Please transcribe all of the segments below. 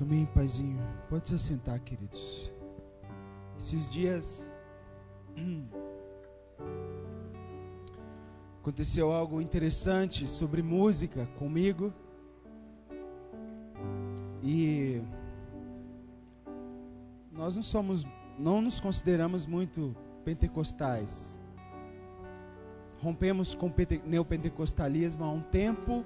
Amém, Paizinho. Pode se assentar, queridos. Esses dias aconteceu algo interessante sobre música comigo. E nós não nos consideramos muito pentecostais. Rompemos com o neopentecostalismo há um tempo,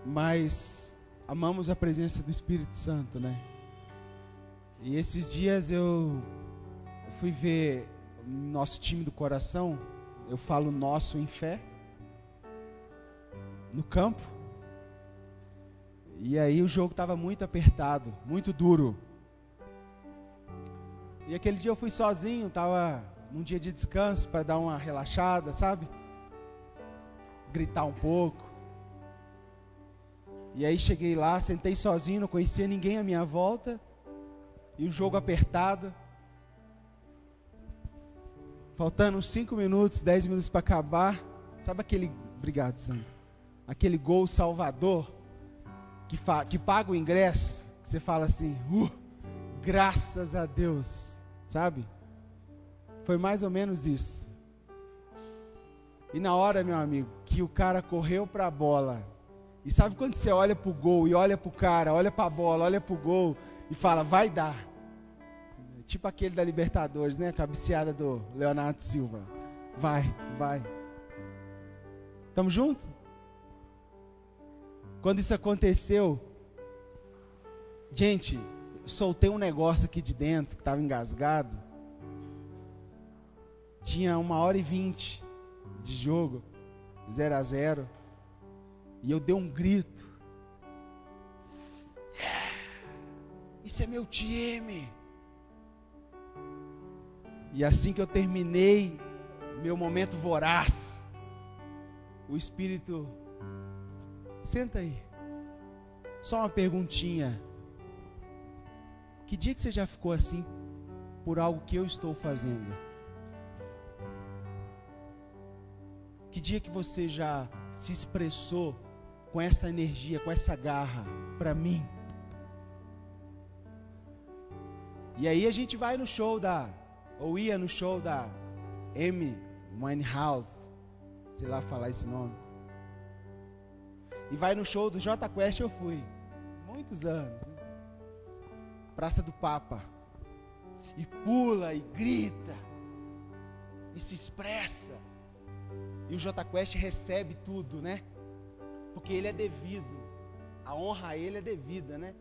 mas amamos a presença do Espírito Santo, né? E esses dias eu fui ver nosso time do coração, eu falo nosso em fé, no campo. E aí o jogo estava muito apertado, muito duro. E aquele dia eu fui sozinho, estava num dia de descanso para dar uma relaxada, sabe? Gritar um pouco. E aí cheguei lá, sentei sozinho, não conhecia ninguém à minha volta. E o jogo apertado. Faltando uns 5 minutos, 10 minutos para acabar. Sabe aquele, obrigado, Santo, aquele gol salvador que paga o ingresso, que você fala assim, graças a Deus, sabe? Foi mais ou menos isso. E na hora, meu amigo, que o cara correu para a bola, e sabe quando você olha para o gol, e olha para o cara, olha para a bola, olha para o gol, e fala, vai dar. Tipo aquele da Libertadores, né? A cabeceada do Leonardo Silva. Vai. Tamo junto? Quando isso aconteceu, gente, soltei um negócio aqui de dentro, que estava engasgado. Tinha 1h20 de jogo, 0-0. E eu dei um grito. Isso é meu time. E assim que eu terminei meu momento voraz, o Espírito, senta aí, só uma perguntinha, que dia que você já ficou assim por algo que eu estou fazendo? Que dia que você já se expressou com essa energia, com essa garra para mim? E aí a gente vai no show ou ia no show da Amy Winehouse, sei lá falar esse nome. E vai no show do Jota Quest, eu fui, muitos anos, né? Praça do Papa. E pula, e grita, e se expressa. E o Jota Quest recebe tudo, né? Porque ele é devido, a honra a ele é devida, né?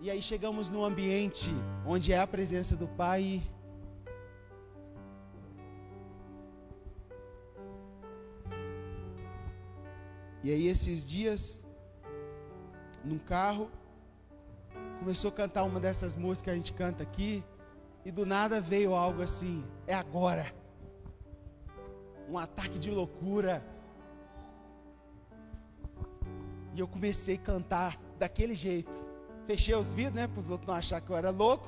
E aí chegamos num ambiente onde é a presença do Pai. E aí esses dias, num carro, começou a cantar uma dessas músicas que a gente canta aqui. E do nada veio algo assim, é agora. Um ataque de loucura. E eu comecei a cantar daquele jeito. Fechei os vidros, né, para os outros não acharem que eu era louco.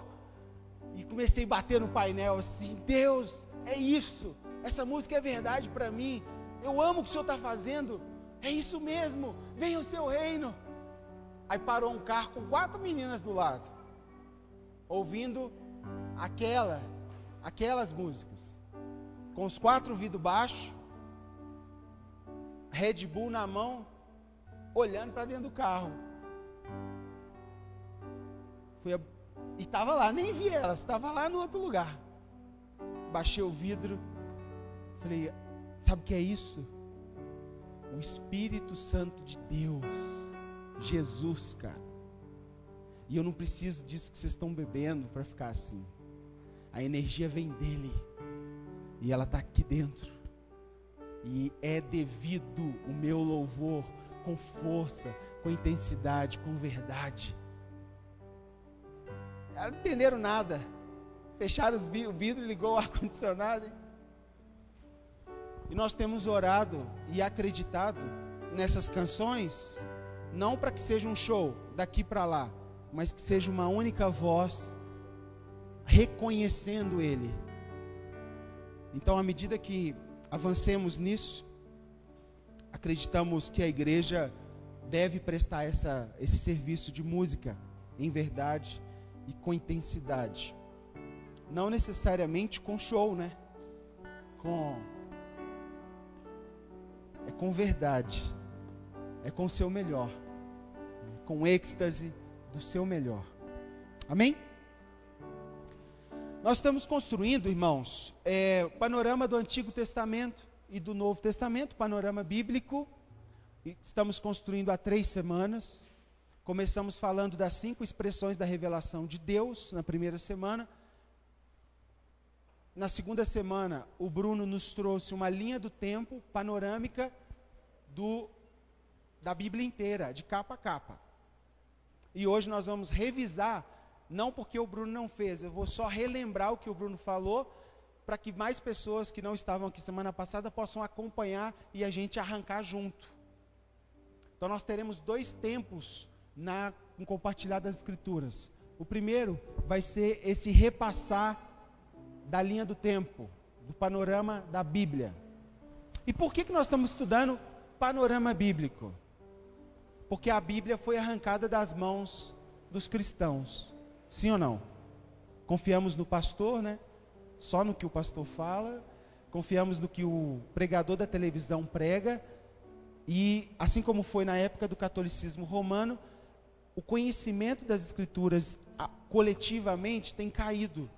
E comecei a bater no painel assim, Deus, é isso. Essa música é verdade para mim. Eu amo o que o Senhor está fazendo. É isso mesmo, venha o seu reino. Aí parou um carro com 4 meninas do lado, ouvindo aquelas músicas, com os 4 vidros baixos, Red Bull na mão, olhando para dentro do carro. E estava lá, nem vi elas, estava lá no outro lugar. Baixei o vidro, falei, sabe o que é isso? O Espírito Santo de Deus, Jesus, cara. E eu não preciso disso que vocês estão bebendo para ficar assim. A energia vem dele, e ela está aqui dentro. E é devido o meu louvor, com força, com intensidade, com verdade. Elas não entenderam nada. Fecharam o vidro e ligou o ar-condicionado. E nós temos orado e acreditado nessas canções, não para que seja um show daqui para lá, mas que seja uma única voz reconhecendo Ele. Então, à medida que avancemos nisso, acreditamos que a igreja deve prestar esse serviço de música em verdade e com intensidade. Não necessariamente com show, né? É com verdade, é com o seu melhor, com êxtase do seu melhor. Amém? Nós estamos construindo, irmãos, o panorama do Antigo Testamento e do Novo Testamento, panorama bíblico. Estamos construindo há 3 semanas. Começamos falando das 5 expressões da revelação de Deus na primeira semana. Na segunda semana, o Bruno nos trouxe uma linha do tempo panorâmica da Bíblia inteira, de capa a capa. E hoje nós vamos revisar, não porque o Bruno não fez, eu vou só relembrar o que o Bruno falou, para que mais pessoas que não estavam aqui semana passada possam acompanhar e a gente arrancar junto. Então nós teremos 2 tempos no compartilhar das Escrituras. O primeiro vai ser esse repassar da linha do tempo, do panorama da Bíblia. E por que nós estamos estudando panorama bíblico? Porque a Bíblia foi arrancada das mãos dos cristãos. Sim ou não? Confiamos no pastor, né? Só no que o pastor fala. Confiamos no que o pregador da televisão prega. E assim como foi na época do catolicismo romano, o conhecimento das Escrituras coletivamente tem caído.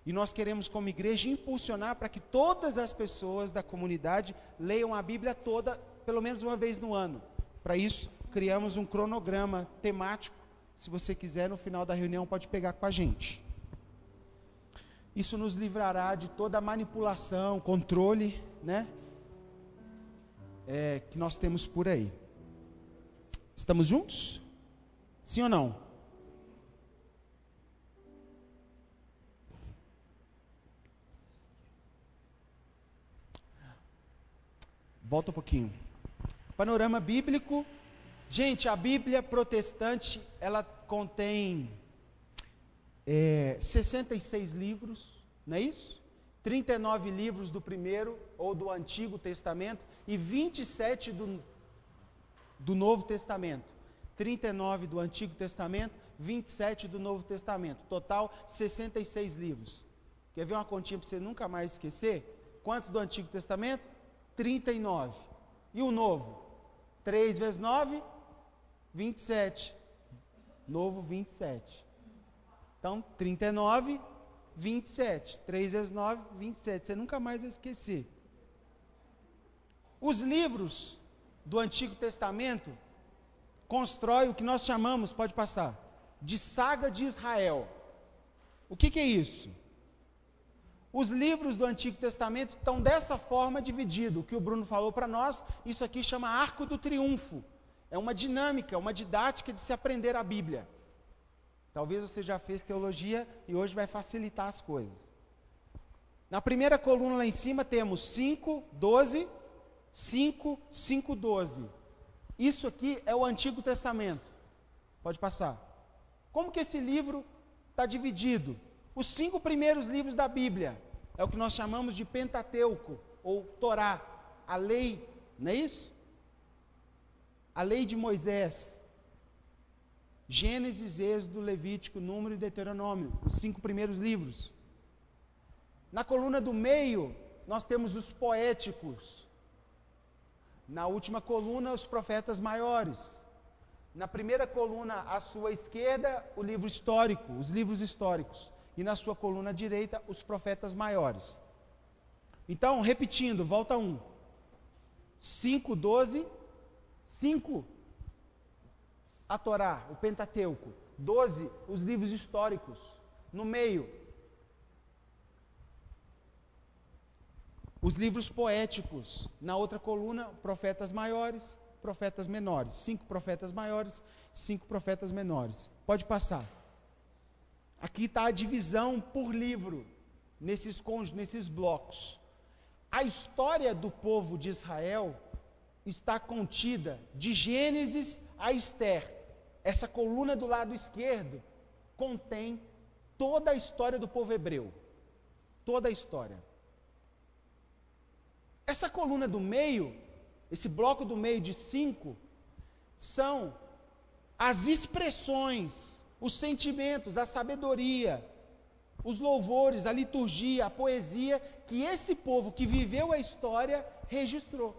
E nós queremos, como igreja, impulsionar para que todas as pessoas da comunidade leiam a Bíblia toda, pelo menos uma vez no ano. Para isso, criamos um cronograma temático. Se você quiser, no final da reunião, pode pegar com a gente. Isso nos livrará de toda a manipulação, controle, né? Que nós temos por aí. Estamos juntos? Sim ou não? Volta um pouquinho. Panorama bíblico. Gente, a Bíblia protestante, ela contém 66 livros, não é isso? 39 livros do primeiro ou do Antigo Testamento e 27 do Novo Testamento. 39 do Antigo Testamento, 27 do Novo Testamento. Total, 66 livros. Quer ver uma continha para você nunca mais esquecer? Quantos do Antigo Testamento? 39. E o Novo? 3 vezes 9, 27. Novo, 27. Então, 39, 27. 3 vezes 9, 27. Você nunca mais vai esquecer. Os livros do Antigo Testamento constroem o que nós chamamos, pode passar, de saga de Israel. O que é isso? Os livros do Antigo Testamento estão dessa forma divididos. O que o Bruno falou para nós, isso aqui chama Arco do Triunfo. É uma dinâmica, uma didática de se aprender a Bíblia. Talvez você já fez teologia e hoje vai facilitar as coisas. Na primeira coluna lá em cima temos 5, 12, 5, 5, 12. Isso aqui é o Antigo Testamento. Pode passar. Como que esse livro está dividido? Os 5 primeiros livros da Bíblia é o que nós chamamos de Pentateuco, ou Torá, a lei, não é isso? A lei de Moisés. Gênesis, Êxodo, Levítico, Número e Deuteronômio, os 5 primeiros livros. Na coluna do meio, nós temos os poéticos. Na última coluna, os profetas maiores. Na primeira coluna, à sua esquerda, o livro histórico, os livros históricos. E na sua coluna direita, os profetas maiores. Então, repetindo, volta 1. 5, 12, 5, a Torá, o Pentateuco. 12, os livros históricos. No meio, os livros poéticos. Na outra coluna, profetas maiores, profetas menores. 5 profetas maiores, 5 profetas menores. Pode passar. Aqui está a divisão por livro, nesses blocos. A história do povo de Israel está contida de Gênesis a Ester. Essa coluna do lado esquerdo contém toda a história do povo hebreu. Toda a história. Essa coluna do meio, esse bloco do meio de 5, são as expressões, os sentimentos, a sabedoria, os louvores, a liturgia, a poesia que esse povo que viveu a história registrou.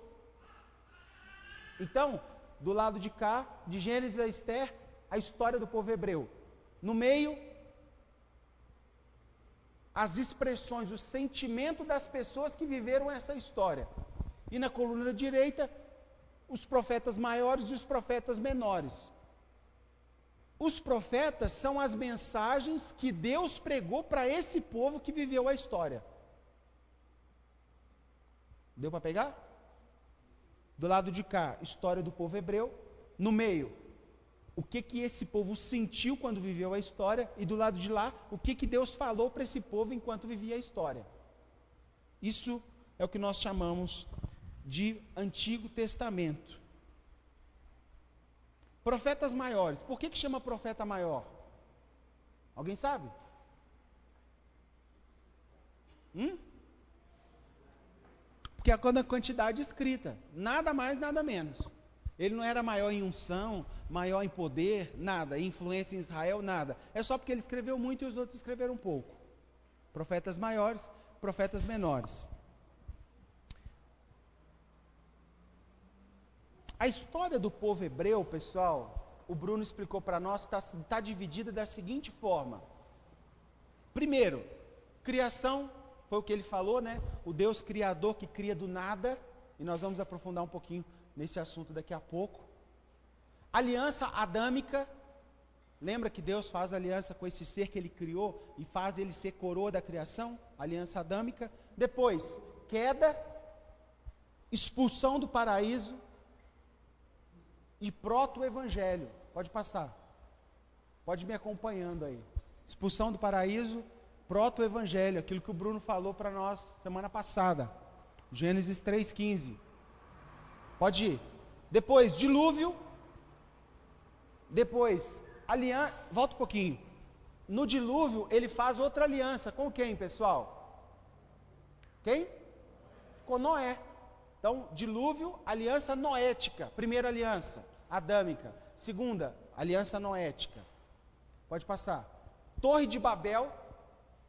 Então, do lado de cá, de Gênesis a Esther, a história do povo hebreu. No meio, as expressões, o sentimento das pessoas que viveram essa história. E na coluna direita, os profetas maiores e os profetas menores. Os profetas são as mensagens que Deus pregou para esse povo que viveu a história. Deu para pegar? Do lado de cá, história do povo hebreu. No meio, o que esse povo sentiu quando viveu a história. E do lado de lá, o que Deus falou para esse povo enquanto vivia a história. Isso é o que nós chamamos de Antigo Testamento. Profetas maiores. Por que chama profeta maior? Alguém sabe? Porque é a quantidade escrita, nada mais, nada menos. Ele não era maior em unção, maior em poder, nada, influência em Israel, nada. É só porque ele escreveu muito e os outros escreveram pouco. Profetas maiores, profetas menores. A história do povo hebreu, pessoal, o Bruno explicou para nós, está dividida da seguinte forma. Primeiro, criação. Foi o que ele falou, né? O Deus criador que cria do nada. E nós vamos aprofundar um pouquinho nesse assunto daqui a pouco. Aliança adâmica. Lembra que Deus faz aliança com esse ser que ele criou e faz ele ser coroa da criação? Aliança adâmica. Depois, queda, expulsão do paraíso e proto-evangelho. Pode passar. Pode me acompanhando aí. Expulsão do paraíso, proto-evangelho, aquilo que o Bruno falou para nós semana passada. Gênesis 3,15. Pode ir. Depois, dilúvio. Depois, aliança. Volta um pouquinho. No dilúvio, ele faz outra aliança. Com quem, pessoal? Quem? Com Noé. Então, dilúvio, aliança noética. Primeira aliança, adâmica. Segunda, aliança noética. Pode passar. Torre de Babel,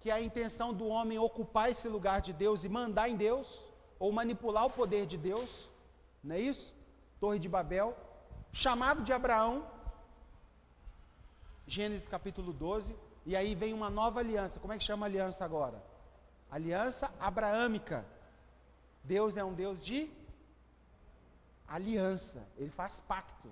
que é a intenção do homem ocupar esse lugar de Deus e mandar em Deus, ou manipular o poder de Deus, não é isso? Torre de Babel, chamado de Abraão, Gênesis capítulo 12, e aí vem uma nova aliança. Como é que chama a aliança agora? Aliança abraâmica. Deus é um Deus de aliança, ele faz pacto.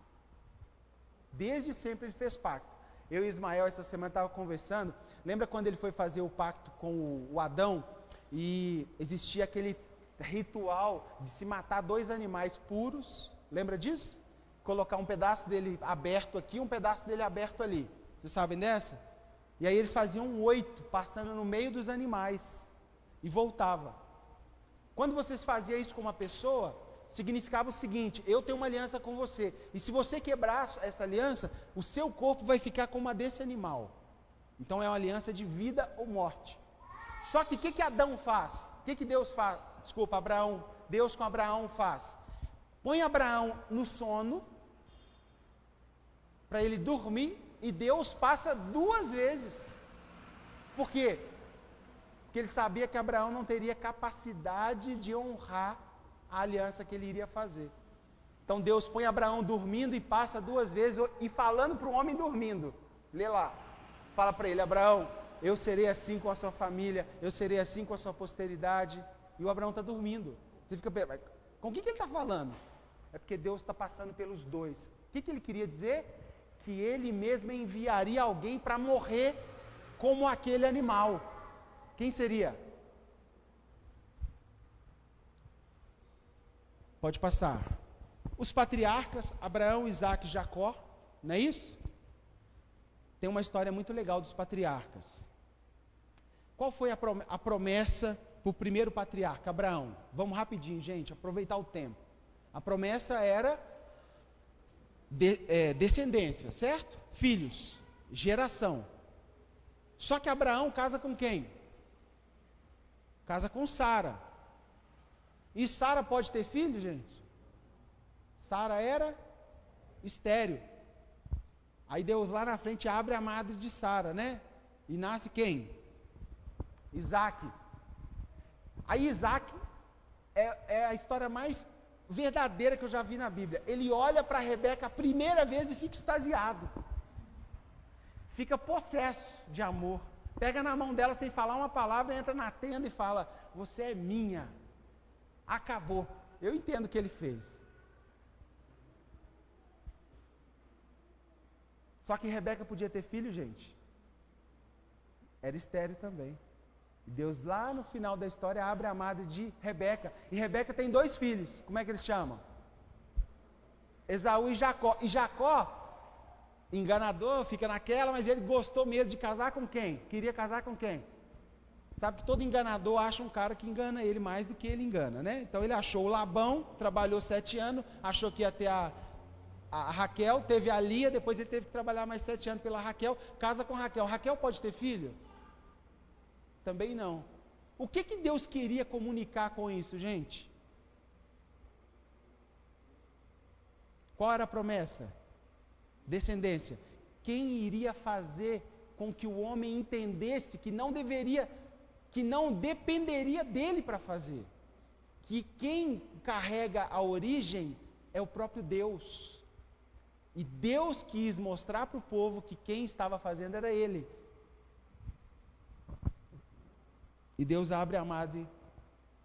Desde sempre ele fez pacto. Eu e Ismael essa semana estava conversando. Lembra quando ele foi fazer o pacto com o Adão? E existia aquele ritual de se matar 2 animais puros. Lembra disso? Colocar um pedaço dele aberto aqui, um pedaço dele aberto ali. Vocês sabem dessa? E aí eles faziam um 8, passando no meio dos animais. E voltava. Quando vocês faziam isso com uma pessoa, significava o seguinte: eu tenho uma aliança com você, e se você quebrar essa aliança, o seu corpo vai ficar como a desse animal. Então é uma aliança de vida ou morte. Só que o que Adão faz? O que Deus faz? Desculpa, Deus com Abraão faz. Põe Abraão no sono, para ele dormir, e Deus passa 2 vezes. Por quê? Porque ele sabia que Abraão não teria capacidade de honrar a aliança que ele iria fazer. Então Deus põe Abraão dormindo e passa 2 vezes, e falando para o homem dormindo. Lê lá. Fala para ele: Abraão, eu serei assim com a sua família, eu serei assim com a sua posteridade. E o Abraão está dormindo. Você fica pensando, com o que ele está falando? É porque Deus está passando pelos 2. O que ele queria dizer? Que ele mesmo enviaria alguém para morrer como aquele animal. Quem seria? Pode passar. Os patriarcas, Abraão, Isaac e Jacó, não é isso? Tem uma história muito legal dos patriarcas. Qual foi a promessa para o primeiro patriarca, Abraão? Vamos rapidinho, gente, aproveitar o tempo. A promessa era descendência, certo? Filhos, geração. Só que Abraão casa com quem? Casa com Sara. E Sara pode ter filho, gente? Sara era estéril. Aí Deus lá na frente abre a madre de Sara, né? E nasce quem? Isaac. Aí Isaac é a história mais verdadeira que eu já vi na Bíblia. Ele olha para Rebeca a primeira vez e fica extasiado. Fica possesso de amor. Pega na mão dela sem falar uma palavra, entra na tenda e fala: você é minha. Acabou. Eu entendo o que ele fez. Só que Rebeca podia ter filho, gente. Era estéril também. E Deus lá no final da história abre a madre de Rebeca. E Rebeca tem 2 filhos. Como é que eles chamam? Esaú e Jacó. E Jacó, enganador, fica naquela, mas ele gostou mesmo de casar com quem? Queria casar com quem? Sabe que todo enganador acha um cara que engana ele mais do que ele engana, né? Então ele achou o Labão, trabalhou 7 anos, achou que ia ter a Raquel, teve a Lia, depois ele teve que trabalhar mais 7 anos pela Raquel, casa com Raquel. Raquel pode ter filho? Também não. O que Deus queria comunicar com isso, gente? Qual era a promessa? Descendência. Quem iria fazer com que o homem entendesse que não dependeria dele para fazer? Que quem carrega a origem é o próprio Deus. E Deus quis mostrar para o povo que quem estava fazendo era Ele. E Deus abre a madre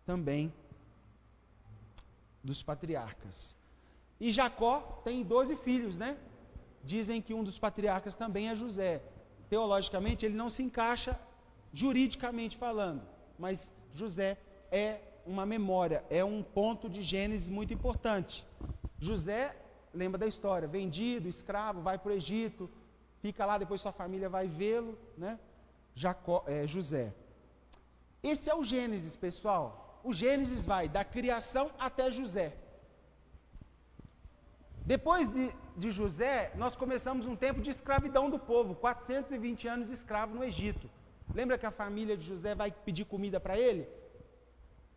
também dos patriarcas. E Jacó tem 12 filhos, né? Dizem que um dos patriarcas também é José. Teologicamente ele não se encaixa juridicamente falando, mas José é uma memória, é um ponto de Gênesis muito importante. José, lembra da história, vendido, escravo, vai para o Egito, fica lá, depois sua família vai vê-lo, né? José. Esse é o Gênesis, pessoal. O Gênesis vai da criação até José. Depois de José, nós começamos um tempo de escravidão do povo, 420 anos escravo no Egito. Lembra que a família de José vai pedir comida para ele?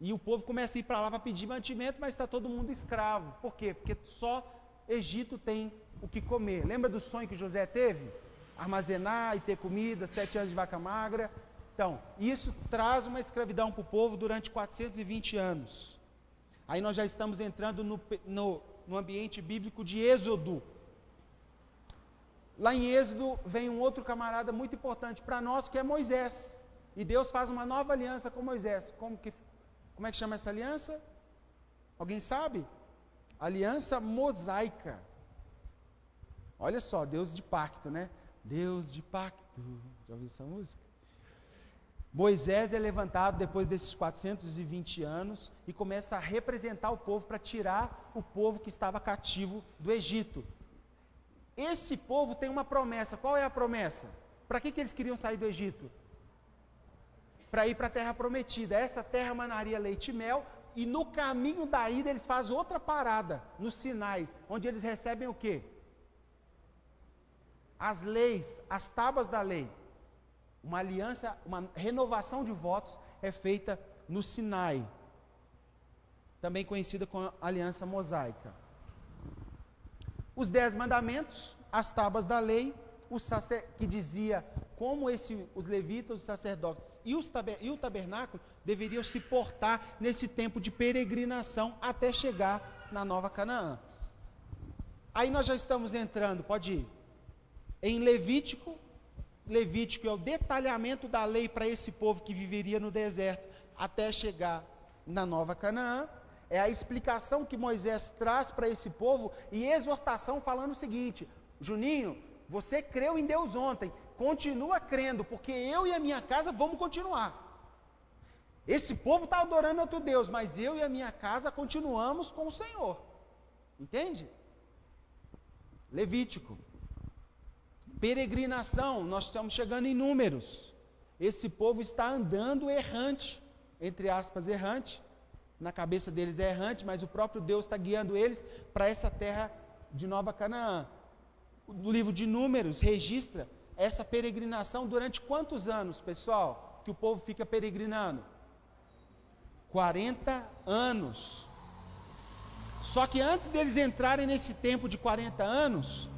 E o povo começa a ir para lá para pedir mantimento, mas está todo mundo escravo. Por quê? Porque só Egito tem o que comer. Lembra do sonho que José teve? Armazenar e ter comida, 7 anos de vaca magra. Então, isso traz uma escravidão para o povo durante 420 anos. Aí nós já estamos entrando no ambiente bíblico de Êxodo. Lá em Êxodo vem um outro camarada muito importante para nós, que é Moisés. E Deus faz uma nova aliança com Moisés. Como é que chama essa aliança? Alguém sabe? Aliança mosaica. Olha só, Deus de pacto, né? Deus de pacto. Já ouviu essa música? Moisés é levantado depois desses 420 anos e começa a representar o povo para tirar o povo que estava cativo do Egito. Esse povo tem uma promessa. Qual é a promessa? Para que eles queriam sair do Egito? Para ir para a terra prometida. Essa terra manaria leite e mel, e no caminho da ida eles fazem outra parada, no Sinai, onde eles recebem o quê? As leis, as tábuas da lei. Uma aliança, uma renovação de votos é feita no Sinai, também conhecida como aliança mosaica. Os 10 mandamentos, as tábuas da lei, que dizia como os levitas, os sacerdotes e o tabernáculo deveriam se portar nesse tempo de peregrinação até chegar na Nova Canaã. Aí nós já estamos entrando, pode ir, em Levítico. Levítico é o detalhamento da lei para esse povo que viveria no deserto até chegar na Nova Canaã. É a explicação que Moisés traz para esse povo e exortação falando o seguinte: Juninho, você creu em Deus ontem, continua crendo, porque eu e a minha casa vamos continuar. Esse povo está adorando outro Deus, mas eu e a minha casa continuamos com o Senhor. Entende? Levítico. Peregrinação, nós estamos chegando em Números. Esse povo está andando errante, entre aspas, errante. Na cabeça deles é errante, mas o próprio Deus está guiando eles para essa terra de Nova Canaã. O livro de Números registra essa peregrinação durante quantos anos, pessoal, que o povo fica peregrinando? 40 anos. Só que antes deles entrarem nesse tempo de 40 anos,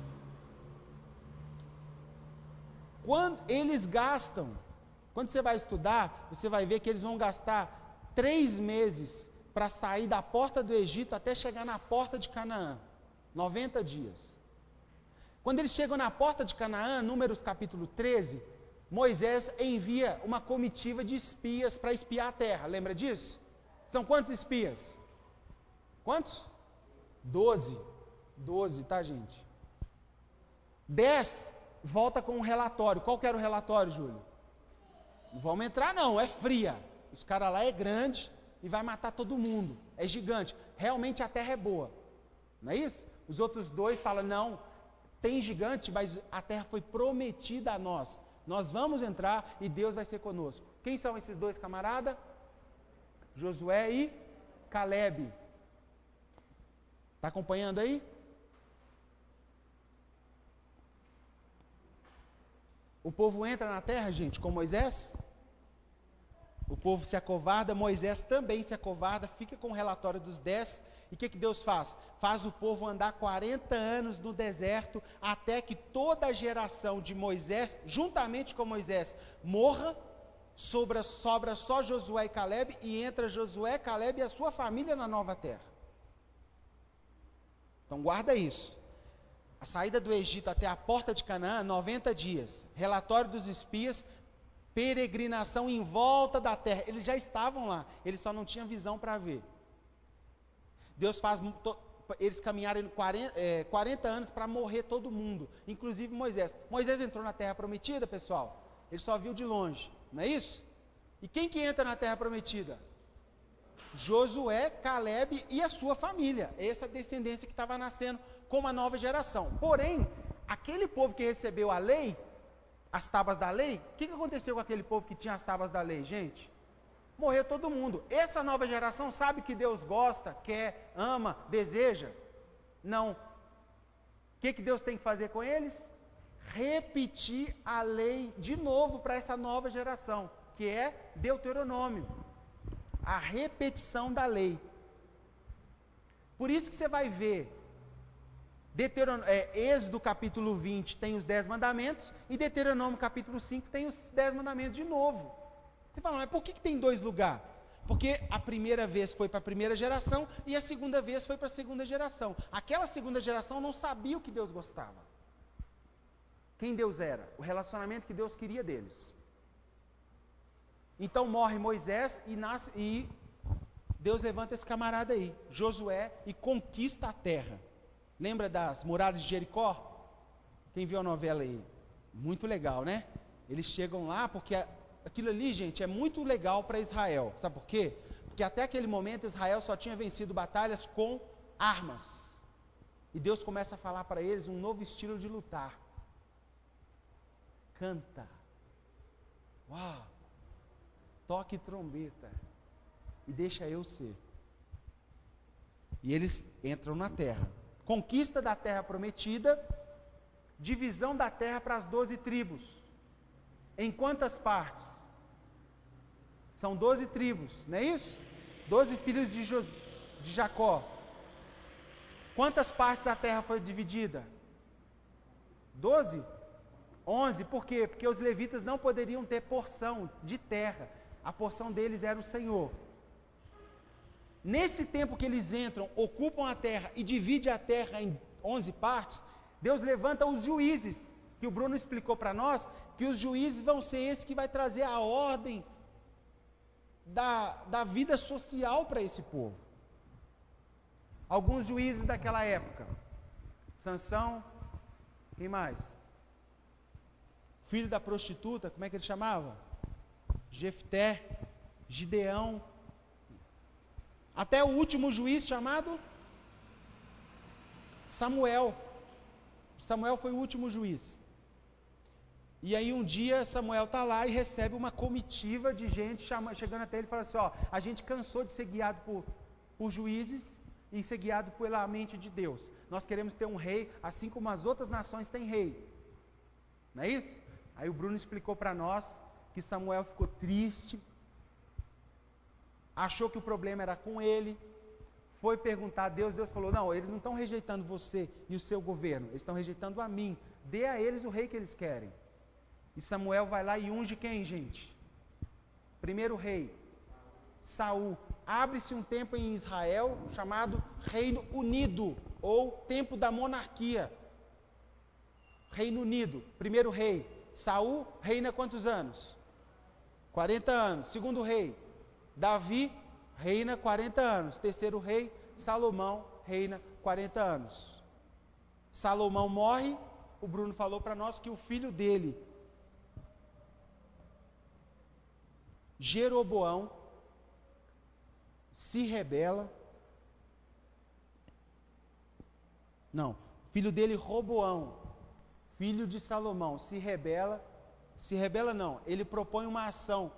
quando eles gastam, quando você vai estudar, você vai ver que eles vão gastar 3 meses para sair da porta do Egito até chegar na porta de Canaã. 90 dias. Quando eles chegam na porta de Canaã, Números capítulo 13, Moisés envia uma comitiva de espias para espiar a terra. Lembra disso? São quantos espias? Quantos? 12. 12, tá, gente? 10 volta com um relatório. Qual que era o relatório, Júlio? Não vamos entrar não, é fria. Os caras lá é grande e vai matar todo mundo. É gigante. Realmente a terra é boa. Não é isso? Os outros 2 falam, não, tem gigante, mas a terra foi prometida a nós. Nós vamos entrar e Deus vai ser conosco. Quem são esses 2 camaradas? Josué e Calebe. Está acompanhando aí? O povo entra na terra, gente, com Moisés. O povo se acovarda, Moisés também se acovarda, fica com o relatório dos 10. E o que Deus faz? Faz o povo andar 40 anos no deserto, até que toda a geração de Moisés, juntamente com Moisés, morra, sobra só Josué e Calebe, e entra Josué, Calebe e a sua família na nova terra. Então guarda isso. A saída do Egito até a porta de Canaã, 90 dias. Relatório dos espias, peregrinação em volta da terra. Eles já estavam lá, eles só não tinham visão para ver. Deus faz eles caminharem 40 anos para morrer todo mundo, inclusive Moisés. Moisés entrou na terra prometida, pessoal. Ele só viu de longe, não é isso? E quem que entra na terra prometida? Josué, Calebe e a sua família. Essa descendência que estava nascendo como a nova geração. Porém, aquele povo que recebeu a lei, as tábuas da lei, o que aconteceu com aquele povo que tinha as tábuas da lei, gente? Morreu todo mundo. Essa nova geração sabe que Deus gosta, quer, ama, deseja? Não. O que Deus tem que fazer com eles? Repetir a lei de novo para essa nova geração, que é Deuteronômio. A repetição da lei. Por isso que você vai ver, Êxodo capítulo 20 tem os 10 mandamentos, e Deuteronômio capítulo 5 tem os 10 mandamentos de novo. Você fala, mas por que tem 2 lugares? Porque a primeira vez foi para a primeira geração e a segunda vez foi para a segunda geração. Aquela segunda geração não sabia o que Deus gostava. Quem Deus era? O relacionamento que Deus queria deles. Então morre Moisés e Deus levanta esse camarada aí, Josué, e conquista a terra. Lembra das muralhas de Jericó? Quem viu a novela aí? Muito legal, né? Eles chegam lá porque aquilo ali, gente, é muito legal para Israel. Sabe por quê? Porque até aquele momento Israel só tinha vencido batalhas com armas. E Deus começa a falar para eles um novo estilo de lutar. Canta. Uau! Toque trombeta. E deixa eu ser. E eles entram na terra. Conquista da terra prometida, divisão da terra para as 12 tribos. Em quantas partes? São 12 tribos, não é isso? 12 filhos de Jacó. Quantas partes da terra foi dividida? 12? 11, por quê? Porque os levitas não poderiam ter porção de terra. A porção deles era o Senhor. Nesse tempo que eles entram, ocupam a terra e dividem a terra em 11 partes, Deus levanta os juízes, que o Bruno explicou para nós, que os juízes vão ser esses que vai trazer a ordem da vida social para esse povo. Alguns juízes daquela época, Sansão, quem mais? Filho da prostituta, como é que ele chamava? Jefté, Gideão, até o último juiz chamado Samuel. Samuel foi o último juiz. E aí um dia Samuel está lá e recebe uma comitiva de gente chegando até ele e fala assim, ó, a gente cansou de ser guiado por juízes e ser guiado pela mente de Deus. Nós queremos ter um rei, assim como as outras nações têm rei. Não é isso? Aí o Bruno explicou para nós que Samuel ficou triste, achou que o problema era com ele, foi perguntar a Deus, Deus falou, não, eles não estão rejeitando você e o seu governo, eles estão rejeitando a mim, dê a eles o rei que eles querem. E Samuel vai lá e unge quem, gente? Primeiro rei, Saul. Abre-se um tempo em Israel chamado Reino Unido, ou tempo da monarquia. Reino Unido, primeiro rei, Saul reina quantos anos? 40 anos. Segundo rei, Davi reina 40 anos. Terceiro rei, Salomão reina 40 anos. Salomão morre, o Bruno falou para nós que o filho dele, Jeroboão, se rebela. Não, filho dele, Roboão, filho de Salomão, se rebela não, ele propõe uma ação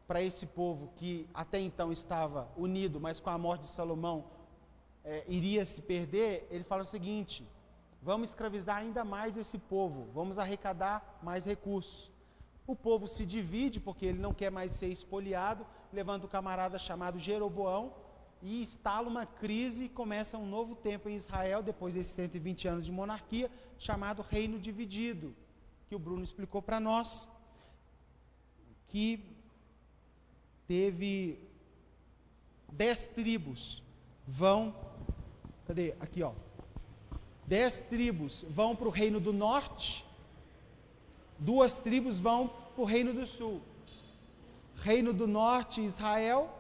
para esse povo que até então estava unido, mas com a morte de Salomão iria se perder. Ele fala o seguinte: vamos escravizar ainda mais esse povo, vamos arrecadar mais recursos. O povo se divide porque ele não quer mais ser espoliado, levanta um camarada chamado Jeroboão e instala uma crise e começa um novo tempo em Israel, depois desses 120 anos de monarquia, chamado Reino Dividido, que o Bruno explicou para nós, que teve 10 tribos vão, cadê? Aqui, ó. 10 tribos vão para o Reino do Norte, 2 tribos vão para o Reino do Sul. Reino do Norte, Israel.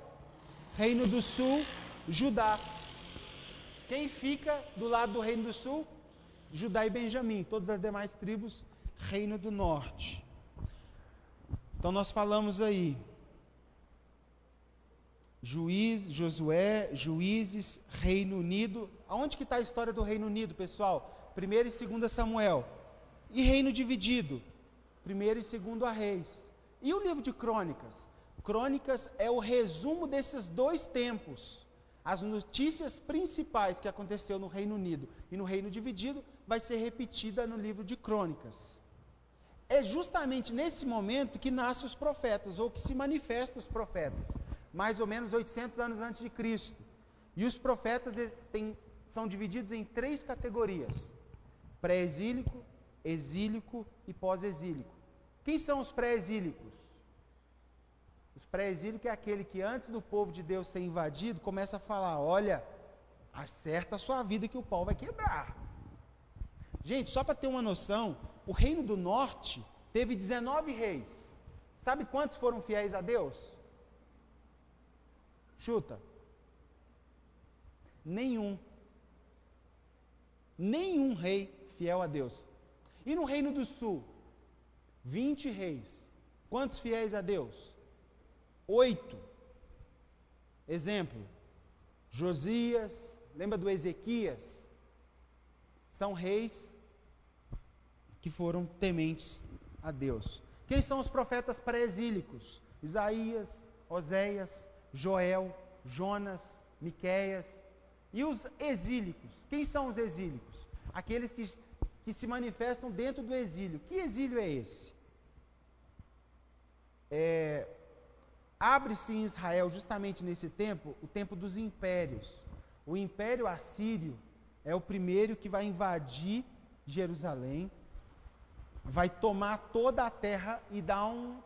Reino do Sul, Judá. Quem fica do lado do Reino do Sul? Judá e Benjamim. Todas as demais tribos, Reino do Norte. Então nós falamos aí, Josué, Juízes, Reino Unido. Aonde que está a história do Reino Unido, pessoal? 1º e 2º Samuel. E Reino Dividido? 1º e 2º Reis. E o livro de Crônicas? Crônicas é o resumo desses 2 tempos. As notícias principais que aconteceu no Reino Unido e no Reino Dividido vai ser repetida no livro de Crônicas. É justamente nesse momento que nascem os profetas, ou que se manifestam os profetas, mais ou menos 800 anos antes de Cristo. E os profetas são divididos em 3 categorias: pré-exílico, exílico e pós-exílico. Quem são os pré-exílicos? Os pré-exílicos é aquele que antes do povo de Deus ser invadido, começa a falar: olha, acerta a sua vida que o pau vai quebrar. Gente, só para ter uma noção, o Reino do Norte teve 19 reis. Sabe quantos foram fiéis a Deus? Chuta. Nenhum. Nenhum rei fiel a Deus. E no Reino do Sul? 20 reis. Quantos fiéis a Deus? 8. Exemplo, Josias, lembra do Ezequias? São reis que foram tementes a Deus. Quem são os profetas pré-exílicos? Isaías, Oséias, Joel, Jonas, Miqueias. E os exílicos? Quem são os exílicos? Aqueles que se manifestam dentro do exílio. Que exílio é esse? Abre-se em Israel, justamente nesse tempo, o tempo dos impérios. O Império Assírio é o primeiro que vai invadir Jerusalém, vai tomar toda a terra e dar um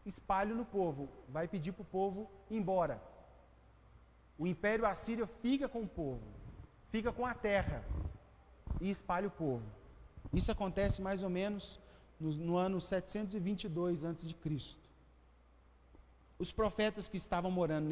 espalho no povo, vai pedir para o povo ir embora. O Império Assírio fica com o povo, fica com a terra e espalha o povo. Isso acontece mais ou menos no ano 722 a.C. Os profetas que estavam morando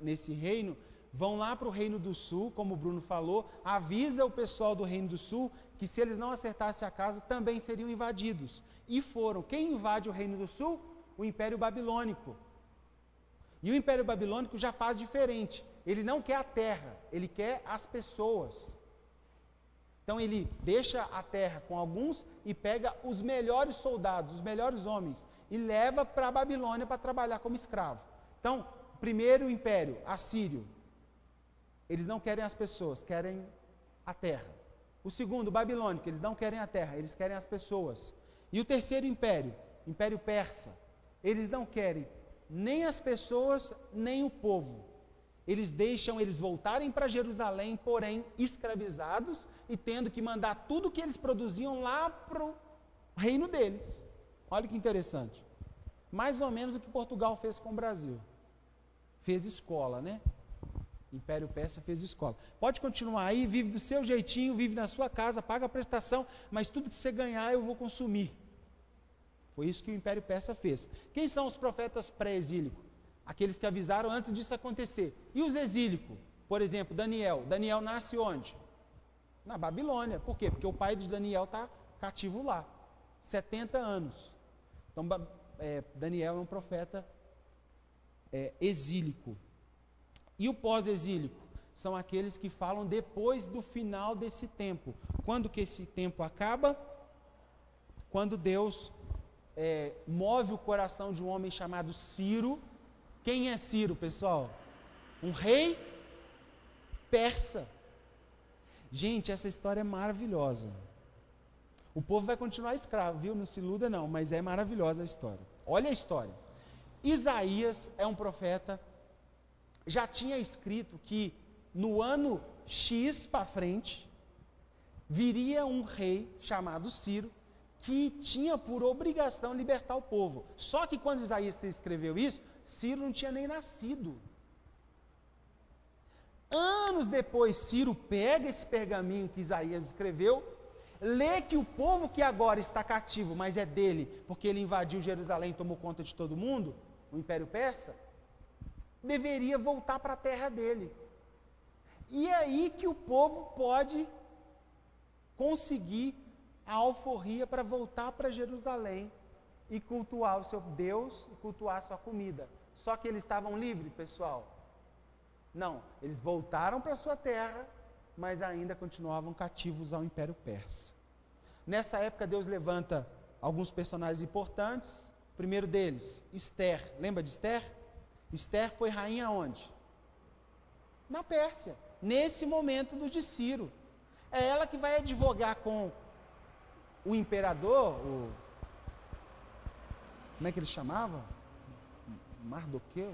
nesse reino vão lá para o Reino do Sul, como o Bruno falou, avisa o pessoal do Reino do Sul que se eles não acertassem a casa, também seriam invadidos. E foram. Quem invade o Reino do Sul? O Império Babilônico. E o Império Babilônico já faz diferente. Ele não quer a terra, ele quer as pessoas. Então ele deixa a terra com alguns e pega os melhores soldados, os melhores homens, e leva para a Babilônia para trabalhar como escravo. Então, primeiro império, assírio, eles não querem as pessoas, querem a terra. O segundo, babilônico, eles não querem a terra, eles querem as pessoas. E o terceiro império, império persa, eles não querem nem as pessoas, nem o povo. eles deixam eles voltarem para Jerusalém, porém escravizados e tendo que mandar tudo que eles produziam lá para o reino deles. Olha que interessante. Mais ou menos o que Portugal fez com o Brasil. Fez escola, né? Império Persa fez escola. Pode continuar aí, vive do seu jeitinho, vive na sua casa, paga a prestação, mas tudo que você ganhar eu vou consumir. Foi isso que o Império Persa fez. Quem são os profetas pré-exílicos? Aqueles que avisaram antes disso acontecer. E os exílicos? Por exemplo, Daniel. Daniel nasce onde? Na Babilônia. Por quê? Porque o pai de Daniel está cativo lá. 70 anos. Então, Daniel é um profeta exílico. E o pós-exílico? São aqueles que falam depois do final desse tempo. Quando que esse tempo acaba? Quando Deus move o coração de um homem chamado Ciro. Quem é Ciro, pessoal? Um rei persa. Gente, essa história é maravilhosa. O povo vai continuar escravo, viu? Não se iluda não, mas é maravilhosa a história. Olha a história. Isaías é um profeta, já tinha escrito que no ano X para frente, viria um rei chamado Ciro, que tinha por obrigação libertar o povo. Só que quando Isaías escreveu isso, Ciro não tinha nem nascido. Anos depois, Ciro pega esse pergaminho que Isaías escreveu, lê que o povo que agora está cativo, mas é dele, porque ele invadiu Jerusalém e tomou conta de todo mundo, o Império Persa, deveria voltar para a terra dele. E é aí que o povo pode conseguir a alforria para voltar para Jerusalém e cultuar o seu Deus e cultuar a sua comida. Só que eles estavam livres, pessoal? Não, eles voltaram para a sua terra, mas ainda continuavam cativos ao Império Persa. Nessa época Deus levanta alguns personagens importantes. O primeiro deles, Esther. Lembra de Esther? Esther foi rainha onde? Na Pérsia. Nesse momento do de Ciro. É ela que vai advogar com o imperador, como é que ele chamava? Mardoqueu?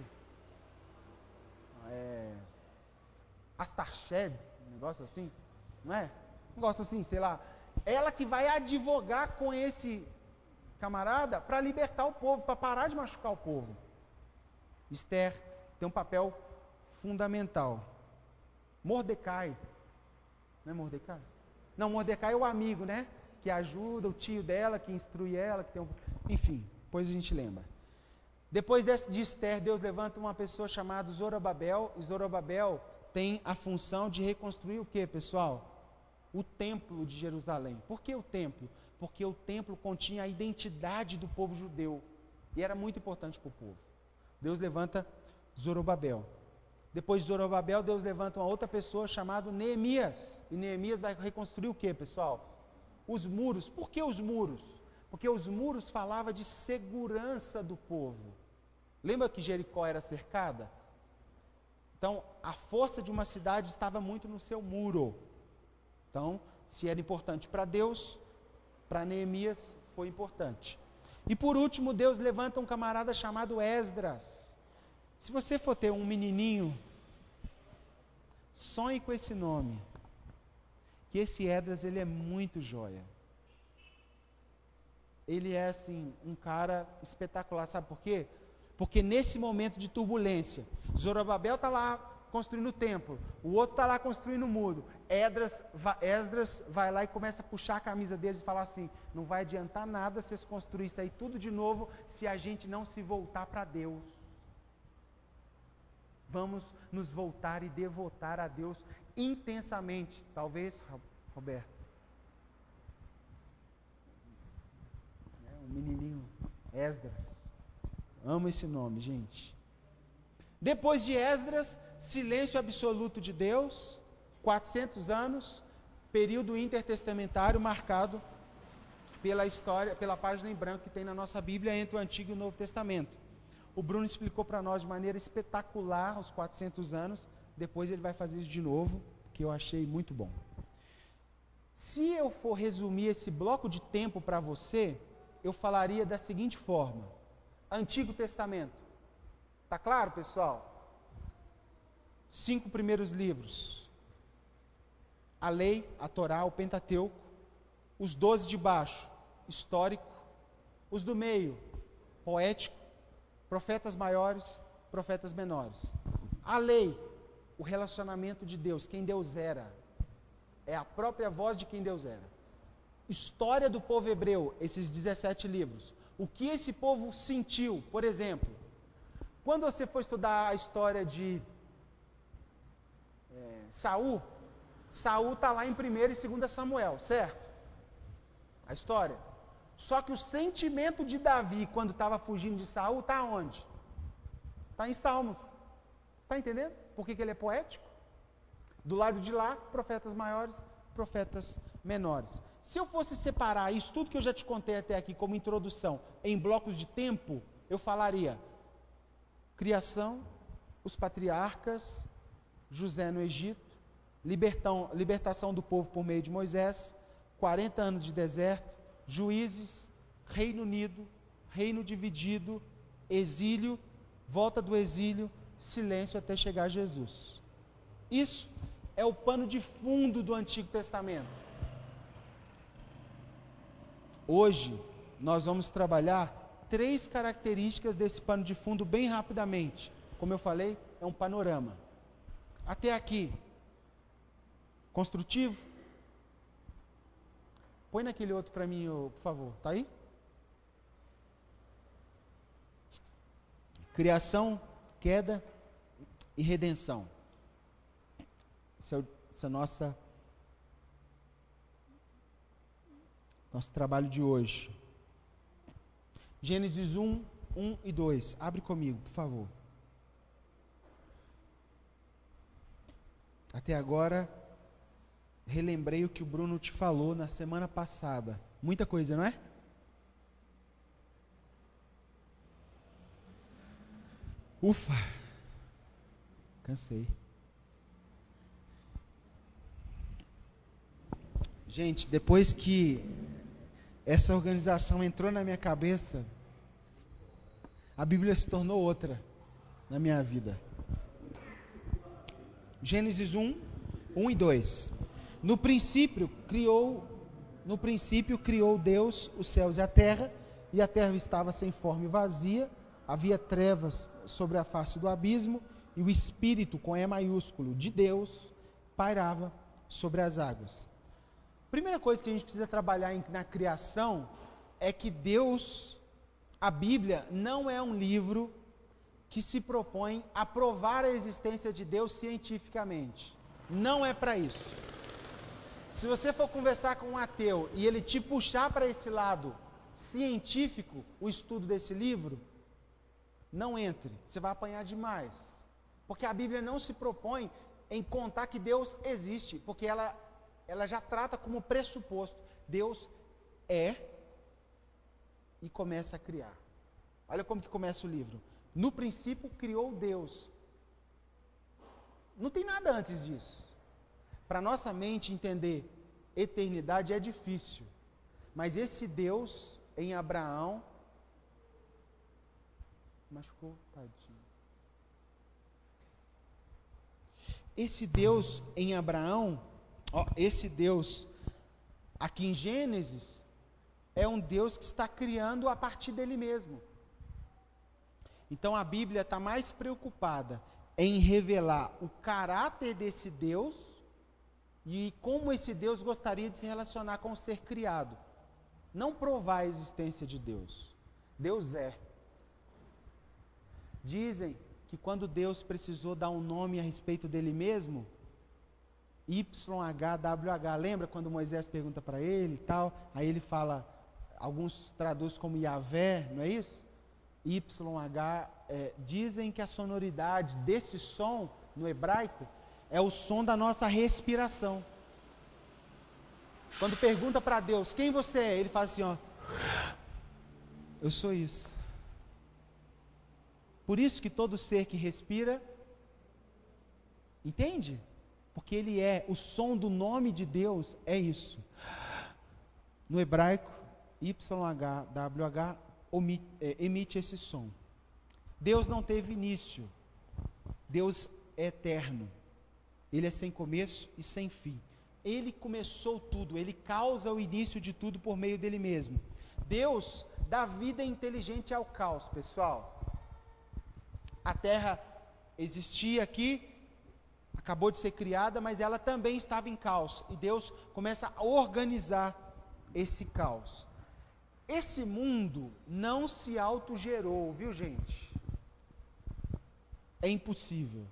Astarched, um negócio assim, não é? Um negócio assim, sei lá. Ela que vai advogar com esse camarada para libertar o povo, para parar de machucar o povo. Esther tem um papel fundamental. Mordecai, não é Mordecai? Não, Mordecai é o amigo, né? Que ajuda o tio dela, que instrui ela, que tem enfim, depois a gente lembra. Depois de Esther, Deus levanta uma pessoa chamada Zorobabel, e Zorobabel tem a função de reconstruir o que, pessoal? O templo de Jerusalém. Por que o templo? Porque o templo continha a identidade do povo judeu, e era muito importante para o povo. Deus levanta Zorobabel. Depois de Zorobabel, Deus levanta uma outra pessoa chamada Neemias, e Neemias vai reconstruir o que, pessoal? Os muros. Por que os muros? Porque os muros falavam de segurança do povo. Lembra que Jericó era cercada? Então, a força de uma cidade estava muito no seu muro. Então, se era importante para Deus, para Neemias foi importante. E por último, Deus levanta um camarada chamado Esdras. Se você for ter um menininho, sonhe com esse nome. Que esse Esdras, ele é muito joia. Ele é assim, um cara espetacular, sabe por quê? Porque nesse momento de turbulência, Zorobabel está lá construindo o templo, o outro está lá construindo o muro. Esdras vai lá e começa a puxar a camisa deles e falar assim: não vai adiantar nada vocês construírem isso aí tudo de novo se a gente não se voltar para Deus. Vamos nos voltar e devotar a Deus intensamente. Talvez, Roberto, um menininho, Esdras. Amo esse nome, gente. Depois de Esdras, silêncio absoluto de Deus, 400 anos, período intertestamentário marcado pela história, pela página em branco que tem na nossa Bíblia entre o Antigo e o Novo Testamento. O Bruno explicou para nós de maneira espetacular os 400 anos, depois ele vai fazer isso de novo, que eu achei muito bom. Se eu for resumir esse bloco de tempo para você, eu falaria da seguinte forma: Antigo Testamento. Tá claro, pessoal? 5 primeiros livros: a lei, a Torá, o Pentateuco. Os 12 de baixo, histórico. Os do meio, poético. Profetas maiores, profetas menores. A lei, o relacionamento de Deus, quem Deus era. É a própria voz de quem Deus era. História do povo hebreu, esses 17 livros. O que esse povo sentiu, por exemplo, quando você for estudar a história de Saul está lá em 1º e 2 Samuel, certo? A história. Só que o sentimento de Davi, quando estava fugindo de Saul, está onde? Está em Salmos. Está entendendo? Por que ele é poético? Do lado de lá, profetas maiores, profetas menores. Se eu fosse separar isso, tudo que eu já te contei até aqui como introdução, em blocos de tempo, eu falaria criação, os patriarcas, José no Egito, libertação do povo por meio de Moisés, 40 anos de deserto, juízes, Reino Unido, reino dividido, exílio, volta do exílio, silêncio até chegar a Jesus. Isso é o pano de fundo do Antigo Testamento. Hoje, nós vamos trabalhar 3 características desse pano de fundo bem rapidamente. Como eu falei, é um panorama. Até aqui, construtivo? Põe naquele outro para mim, por favor. Está aí? Criação, queda e redenção. Esse é o nosso trabalho de hoje. Gênesis 1 e 2. Abre comigo, por favor. Até agora, relembrei o que o Bruno te falou na semana passada. Muita coisa, não é? Ufa! Cansei. Gente, depois que essa organização entrou na minha cabeça, a Bíblia se tornou outra na minha vida. Gênesis 1 e 2. No princípio criou Deus os céus e a terra estava sem forma e vazia, havia trevas sobre a face do abismo, e o Espírito, com E maiúsculo, de Deus, pairava sobre as águas. Primeira coisa que a gente precisa trabalhar na criação é que Deus, a Bíblia, não é um livro que se propõe a provar a existência de Deus cientificamente. Não é para isso. Se você for conversar com um ateu e ele te puxar para esse lado científico, o estudo desse livro, não entre, você vai apanhar demais. Porque a Bíblia não se propõe em contar que Deus existe, porque ela já trata como pressuposto. Deus é e começa a criar. Olha como que começa o livro. No princípio criou Deus. Não tem nada antes disso. Para nossa mente entender eternidade é difícil. Mas esse Deus em Abraão machucou, tadinho. Esse Deus em Abraão, esse Deus aqui em Gênesis, é um Deus que está criando a partir dele mesmo. Então a Bíblia está mais preocupada em revelar o caráter desse Deus e como esse Deus gostaria de se relacionar com o ser criado. Não provar a existência de Deus. Deus é. Dizem que quando Deus precisou dar um nome a respeito dele mesmo, YHWH, lembra quando Moisés pergunta para ele e tal, aí ele fala, alguns traduzem como Yahvé, não é isso? YH, dizem que a sonoridade desse som, no hebraico, é o som da nossa respiração. Quando pergunta para Deus, quem você é? Ele fala assim, eu sou isso. Por isso que todo ser que respira, entende? Porque ele é, o som do nome de Deus é isso. No hebraico, YHWH emite esse som. Deus não teve início. Deus é eterno. Ele é sem começo e sem fim. Ele começou tudo, ele causa o início de tudo por meio dele mesmo. Deus dá vida inteligente ao caos, pessoal. A terra existia aqui, acabou de ser criada, mas ela também estava em caos. E Deus começa a organizar esse caos. Esse mundo não se autogerou, viu, gente? É impossível.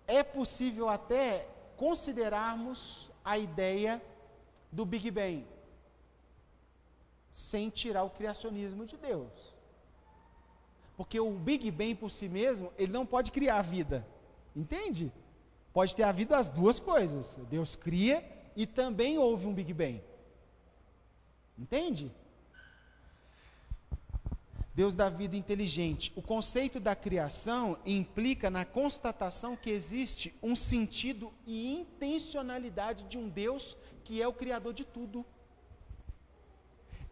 É possível até considerarmos a ideia do Big Bang, sem tirar o criacionismo de Deus. Porque o Big Bang por si mesmo, ele não pode criar a vida. Entende? Pode ter havido as duas coisas. Deus cria e também houve um Big Bang. Entende? Deus dá vida inteligente. O conceito da criação implica na constatação que existe um sentido e intencionalidade de um Deus que é o criador de tudo.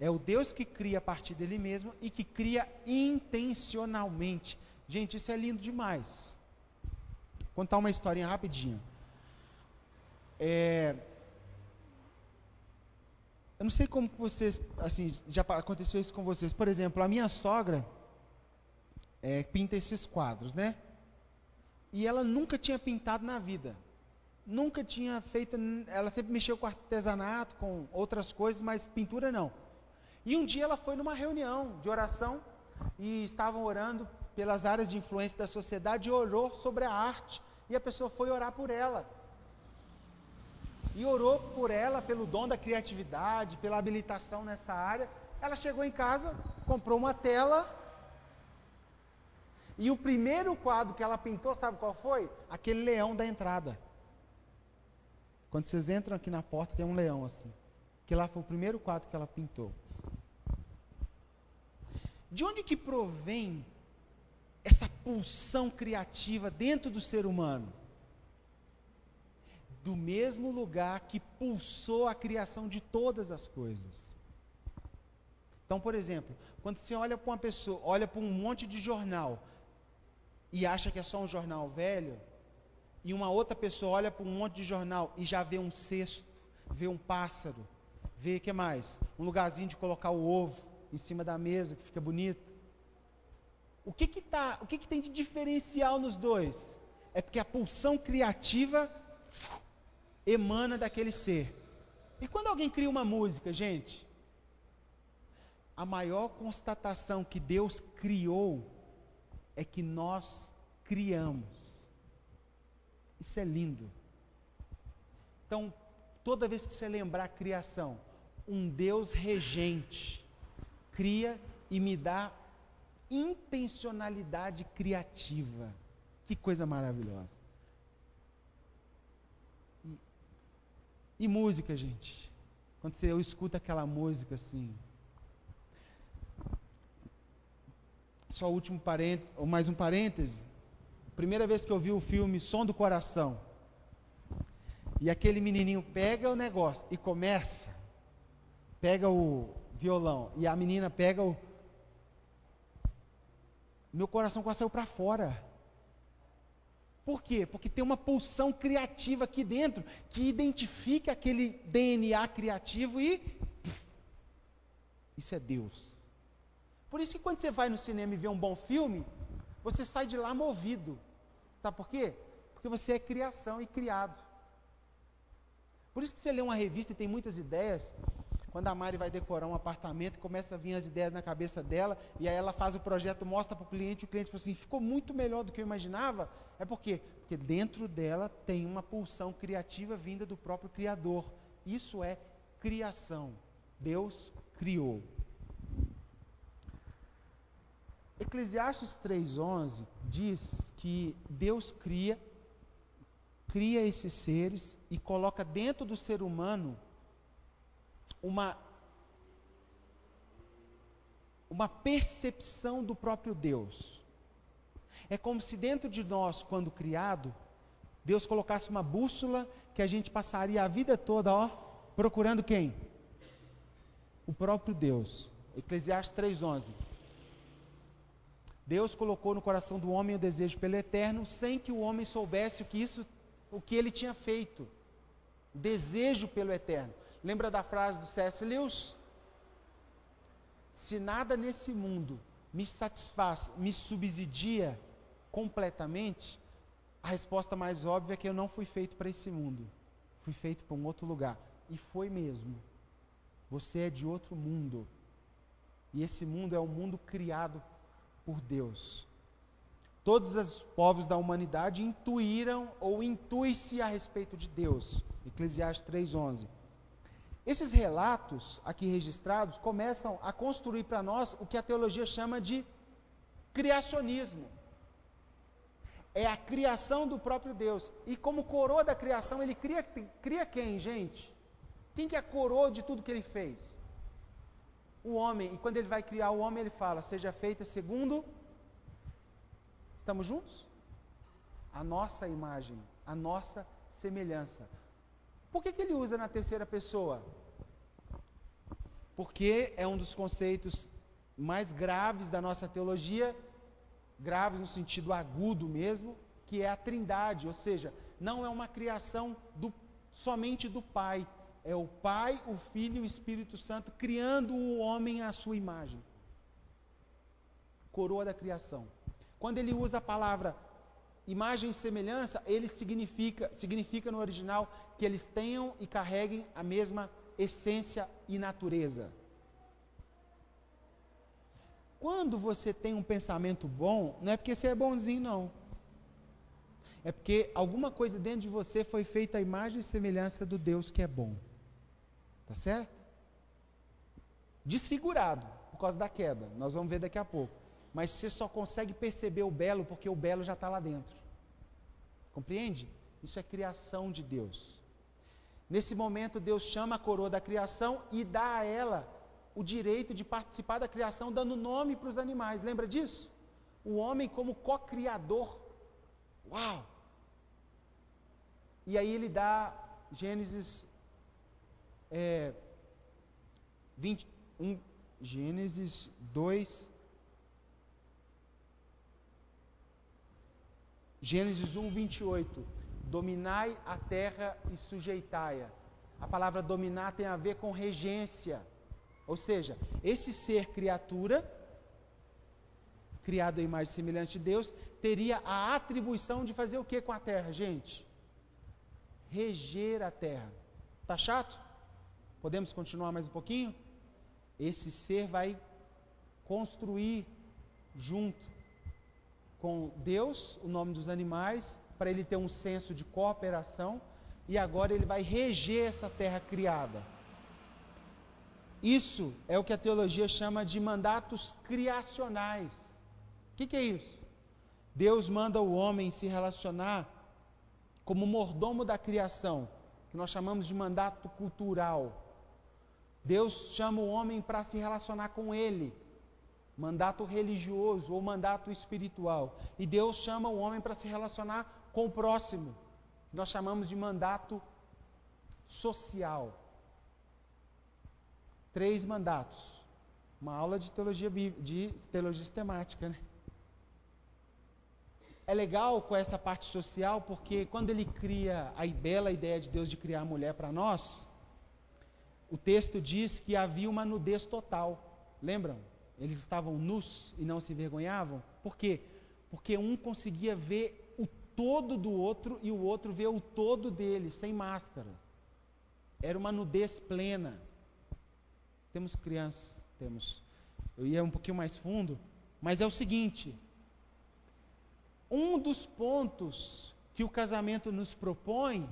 É o Deus que cria a partir dele mesmo e que cria intencionalmente. Gente, isso é lindo demais. Vou contar uma historinha rapidinho. Eu não sei como que vocês, assim, já aconteceu isso com vocês. Por exemplo, a minha sogra pinta esses quadros, né? E ela nunca tinha pintado na vida. Nunca tinha feito, ela sempre mexeu com artesanato, com outras coisas, mas pintura não. E um dia ela foi numa reunião de oração e estavam orando pelas áreas de influência da sociedade e orou sobre a arte. E a pessoa foi orar por ela. E orou por ela pelo dom da criatividade, pela habilitação nessa área. Ela chegou em casa, comprou uma tela. E o primeiro quadro que ela pintou, sabe qual foi? Aquele leão da entrada. Quando vocês entram aqui na porta, tem um leão assim. Que lá foi o primeiro quadro que ela pintou. De onde que provém essa pulsão criativa dentro do ser humano? Do mesmo lugar que pulsou a criação de todas as coisas. Então, por exemplo, quando você olha para uma pessoa, olha para um monte de jornal e acha que é só um jornal velho, e uma outra pessoa olha para um monte de jornal e já vê um cesto, vê um pássaro, vê, o que mais? Um lugarzinho de colocar o ovo em cima da mesa, que fica bonito. O que tem de diferencial nos dois? É porque a pulsão criativa emana daquele ser. E quando alguém cria uma música, gente, a maior constatação que Deus criou é que nós criamos. Isso é lindo. Então, toda vez que você lembrar a criação, um Deus regente cria e me dá intencionalidade criativa. Que coisa maravilhosa. E música, gente. Quando eu escuto aquela música assim. Só último parênteses, ou mais um parêntese. Primeira vez que eu vi o filme Som do Coração. E aquele menininho pega o negócio e pega o violão, e a menina pega o... Meu coração quase saiu para fora. Por quê? Porque tem uma pulsão criativa aqui dentro, que identifica aquele DNA criativo e... Isso é Deus. Por isso que quando você vai no cinema e vê um bom filme, você sai de lá movido. Sabe por quê? Porque você é criação e criado. Por isso que você lê uma revista e tem muitas ideias. Quando a Mari vai decorar um apartamento, começa a vir as ideias na cabeça dela, e aí ela faz o projeto, mostra para o cliente fala assim, ficou muito melhor do que eu imaginava. É por quê? Porque dentro dela tem uma pulsão criativa vinda do próprio Criador. Isso é criação. Deus criou. Eclesiastes 3:11 diz que Deus cria esses seres e coloca dentro do ser humano uma percepção do próprio Deus. É como se dentro de nós, quando criado, Deus colocasse uma bússola que a gente passaria a vida toda, procurando quem? O próprio Deus. Eclesiastes 3:11. Deus colocou no coração do homem o desejo pelo eterno, sem que o homem soubesse o que ele tinha feito. Desejo pelo eterno. Lembra da frase do C.S. Lewis? Se nada nesse mundo me satisfaz, me subsidia completamente, a resposta mais óbvia é que eu não fui feito para esse mundo. Fui feito para um outro lugar. E foi mesmo. Você é de outro mundo. E esse mundo é um mundo criado por Deus. Todos os povos da humanidade intuíram ou intui-se a respeito de Deus. Eclesiastes 3:11. Esses relatos aqui registrados começam a construir para nós o que a teologia chama de criacionismo. É a criação do próprio Deus. E como coroa da criação, ele cria quem, gente? Quem que é a coroa de tudo que ele fez? O homem. E quando ele vai criar o homem, ele fala, seja feita segundo... Estamos juntos? A nossa imagem, a nossa semelhança. Por que ele usa na terceira pessoa? Porque é um dos conceitos mais graves da nossa teologia, graves no sentido agudo mesmo, que é a trindade, ou seja, não é uma criação somente do Pai, é o Pai, o Filho e o Espírito Santo criando o homem à sua imagem. Coroa da criação. Quando ele usa a palavra imagem e semelhança, ele significa no original que eles tenham e carreguem a mesma essência e natureza. Quando você tem um pensamento bom, não é porque você é bonzinho, não. É porque alguma coisa dentro de você foi feita à imagem e semelhança do Deus que é bom. Tá certo? Desfigurado, por causa da queda. Nós vamos ver daqui a pouco. Mas você só consegue perceber o belo porque o belo já está lá dentro. Compreende? Isso é criação de Deus. Nesse momento, Deus chama a coroa da criação e dá a ela o direito de participar da criação, dando nome para os animais. Lembra disso? O homem como co-criador. Uau! E aí ele dá Gênesis 2... Gênesis 1, 28. Dominai a terra e sujeitai-a. A palavra dominar tem a ver com regência. Ou seja, esse ser criatura, criado à imagem e semelhança de Deus, teria a atribuição de fazer o que com a terra, gente? Reger a terra. Tá chato? Podemos continuar mais um pouquinho? Esse ser vai construir junto com Deus, o nome dos animais, para ele ter um senso de cooperação, e agora ele vai reger essa terra criada. Isso é o que a teologia chama de mandatos criacionais. O que é isso? Deus manda o homem se relacionar como mordomo da criação, que nós chamamos de mandato cultural. Deus chama o homem para se relacionar com ele, mandato religioso ou mandato espiritual. E Deus chama o homem para se relacionar com o próximo, que nós chamamos de mandato social. 3 mandatos. Uma aula de teologia sistemática, né? É legal com essa parte social, porque quando ele cria a bela ideia de Deus de criar a mulher para nós, o texto diz que havia uma nudez total. Lembram? Eles estavam nus e não se envergonhavam. Por quê? Porque um conseguia ver o todo do outro e o outro vê o todo dele, sem máscara. Era uma nudez plena. Temos crianças, temos. Eu ia um pouquinho mais fundo, mas é o seguinte: um dos pontos que o casamento nos propõe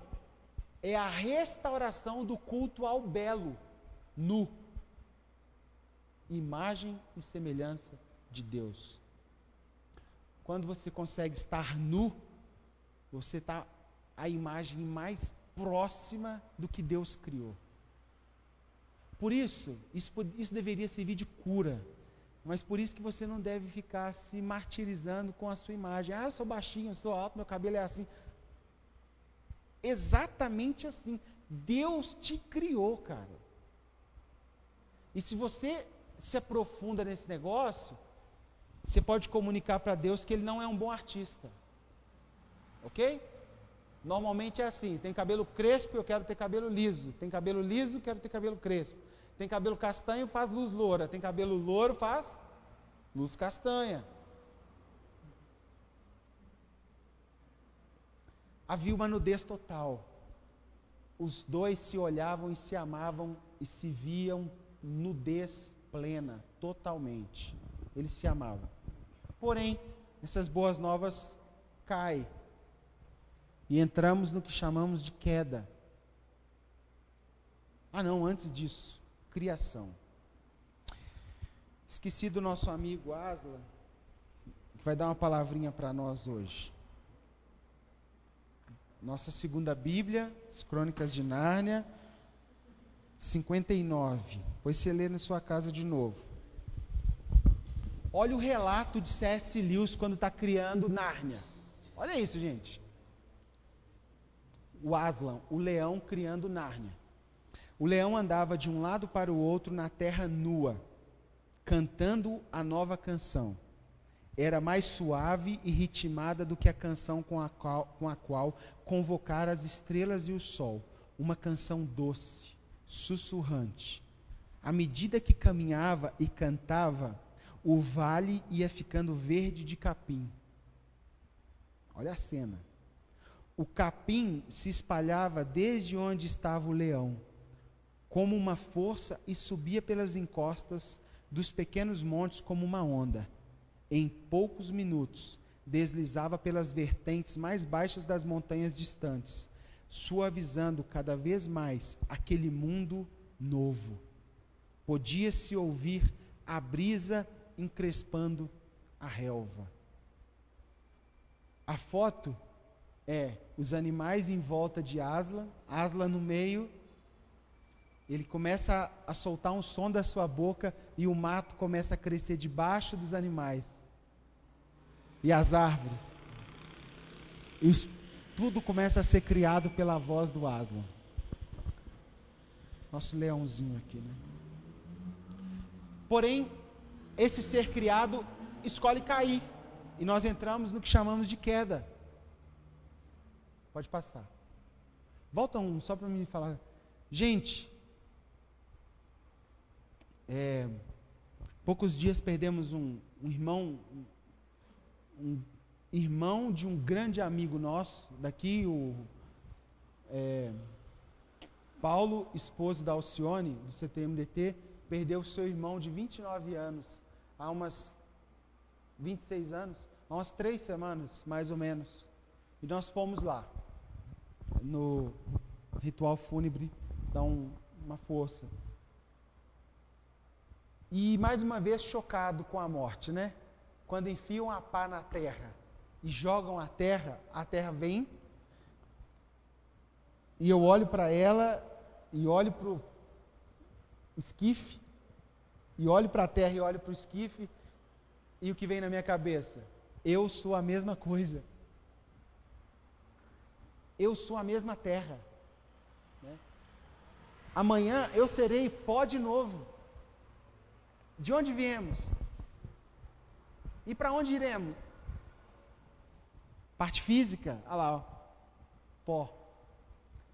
é a restauração do culto ao belo, nu. Imagem e semelhança de Deus. Quando você consegue estar nu, você está a imagem mais próxima do que Deus criou. Por isso deveria servir de cura. Mas por isso que você não deve ficar se martirizando com a sua imagem. Ah, eu sou baixinho, eu sou alto, meu cabelo é assim. Exatamente assim. Deus te criou, cara. E se você se aprofunda nesse negócio, você pode comunicar para Deus que Ele não é um bom artista. Ok? Normalmente é assim, tem cabelo crespo, eu quero ter cabelo liso. Tem cabelo liso, quero ter cabelo crespo. Tem cabelo castanho, faz luz loura. Tem cabelo louro, faz luz castanha. Havia uma nudez total. Os dois se olhavam e se amavam e se viam nudez plena, totalmente. Eles se amavam. Porém, essas boas novas caem. E entramos no que chamamos de queda. Ah não, antes disso, criação. Esqueci do nosso amigo Aslan, que vai dar uma palavrinha para nós hoje. Nossa segunda Bíblia, as Crônicas de Nárnia, 59. Depois você lê na sua casa de novo. Olha o relato de C.S. Lewis quando está criando Nárnia. Olha isso, gente. O Aslan, o leão criando Nárnia. O leão andava de um lado para o outro na terra nua, cantando a nova canção. Era mais suave e ritmada do que a canção com a qual convocara as estrelas e o sol. Uma canção doce, sussurrante. À medida que caminhava e cantava, o vale ia ficando verde de capim. Olha a cena. O capim se espalhava desde onde estava o leão, como uma força, e subia pelas encostas dos pequenos montes como uma onda. Em poucos minutos, deslizava pelas vertentes mais baixas das montanhas distantes, suavizando cada vez mais aquele mundo novo. Podia-se ouvir a brisa encrespando a relva. A foto é os animais em volta de Aslan, Aslan no meio. Ele começa a soltar um som da sua boca e o mato começa a crescer debaixo dos animais. E as árvores. Tudo começa a ser criado pela voz do Aslan. Nosso leãozinho aqui, né? Porém, esse ser criado escolhe cair. E nós entramos no que chamamos de queda. Pode passar. Volta um, só para me falar. Gente, poucos dias perdemos um irmão de um grande amigo nosso, daqui, Paulo, esposo da Alcione, do CTMDT, perdeu seu irmão de 29 anos, há umas 26 anos, há umas 3 semanas, mais ou menos. E nós fomos lá, no ritual fúnebre, dar uma força. E mais uma vez chocado com a morte, né? Quando enfiam a pá na terra e jogam a terra vem, e eu olho para ela, e olho para o esquife, e olho para a terra e olho para o esquife, e o que vem na minha cabeça? Eu sou a mesma coisa. Eu sou a mesma terra. Né? Amanhã eu serei pó de novo. De onde viemos? E para onde iremos? Parte física, olha lá, ó, pó.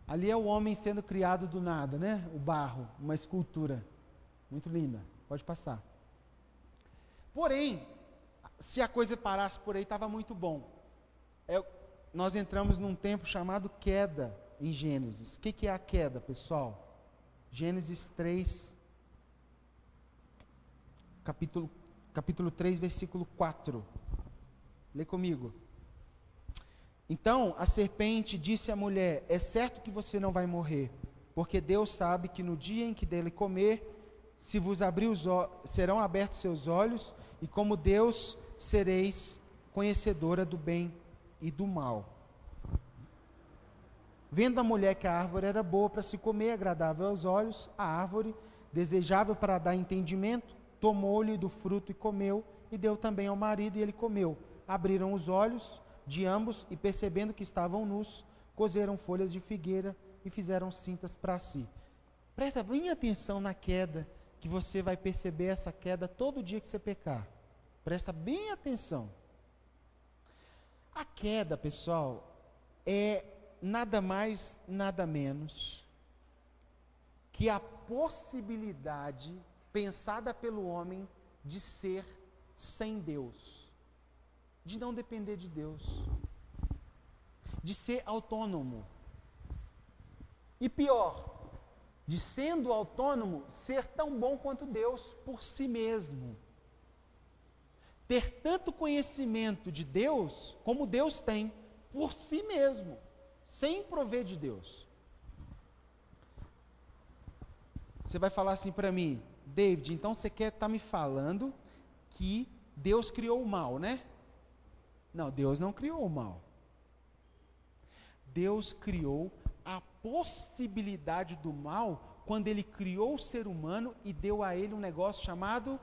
Ali é o homem sendo criado do nada, né? O barro, uma escultura. Muito linda, pode passar. Porém, se a coisa parasse por aí, estava muito bom. Nós entramos num tempo chamado queda em Gênesis. O que é a queda, pessoal? Gênesis 3, capítulo 3, versículo 4. Lê comigo. Então a serpente disse à mulher: é certo que você não vai morrer, porque Deus sabe que no dia em que dele comer, se vos abrir serão abertos seus olhos, e como Deus sereis conhecedora do bem e do mal. Vendo a mulher que a árvore era boa para se comer, agradável aos olhos, a árvore, desejável para dar entendimento, tomou-lhe do fruto e comeu, e deu também ao marido, e ele comeu. Abriram os olhos de ambos, e percebendo que estavam nus, cozeram folhas de figueira e fizeram cintas para si. Presta bem atenção na queda, que você vai perceber essa queda todo dia que você pecar. Presta bem atenção. A queda, pessoal, é nada mais, nada menos que a possibilidade pensada pelo homem de ser sem Deus, de não depender de Deus, de ser autônomo. E pior, de sendo autônomo, ser tão bom quanto Deus por si mesmo. Ter tanto conhecimento de Deus como Deus tem por si mesmo, sem prover de Deus. Você vai falar assim para mim, David, então você quer estar me falando que Deus criou o mal, né? Não, Deus não criou o mal. Deus criou a possibilidade do mal quando Ele criou o ser humano e deu a ele um negócio chamado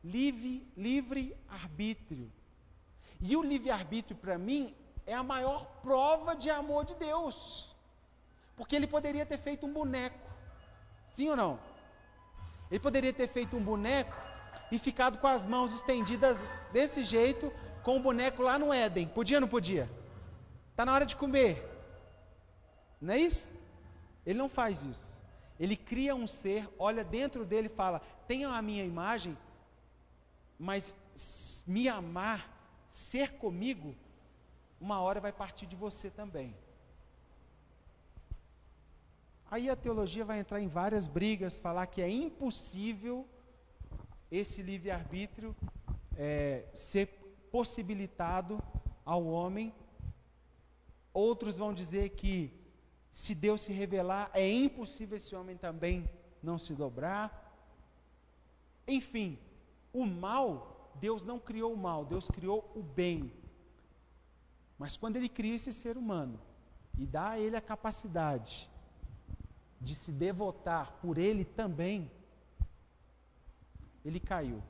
livre-arbítrio. E o livre-arbítrio, para mim, é a maior prova de amor de Deus. Porque Ele poderia ter feito um boneco. Sim ou não? Ele poderia ter feito um boneco e ficado com as mãos estendidas desse jeito, com o boneco lá no Éden. Podia ou não podia? Está na hora de comer. Não é isso? Ele não faz isso. Ele cria um ser, olha dentro dele e fala, tenha a minha imagem, mas me amar, ser comigo, uma hora vai partir de você também. Aí a teologia vai entrar em várias brigas, falar que é impossível esse livre-arbítrio ser possibilitado ao homem. Outros vão dizer que se Deus se revelar, é impossível esse homem também não se dobrar. Enfim, o mal, Deus não criou o mal, Deus criou o bem. Mas quando Ele cria esse ser humano e dá a ele a capacidade de se devotar por Ele também, ele caiu.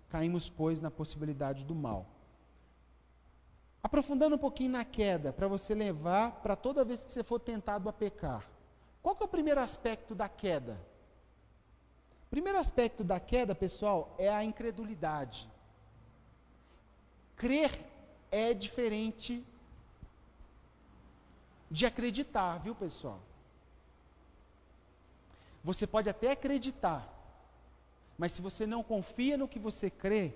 Caímos, pois, na possibilidade do mal. Aprofundando um pouquinho na queda, para você levar para toda vez que você for tentado a pecar. Qual que é o primeiro aspecto da queda? O primeiro aspecto da queda, pessoal, é a incredulidade. Crer é diferente de acreditar, viu, pessoal? Você pode até acreditar, mas se você não confia no que você crê,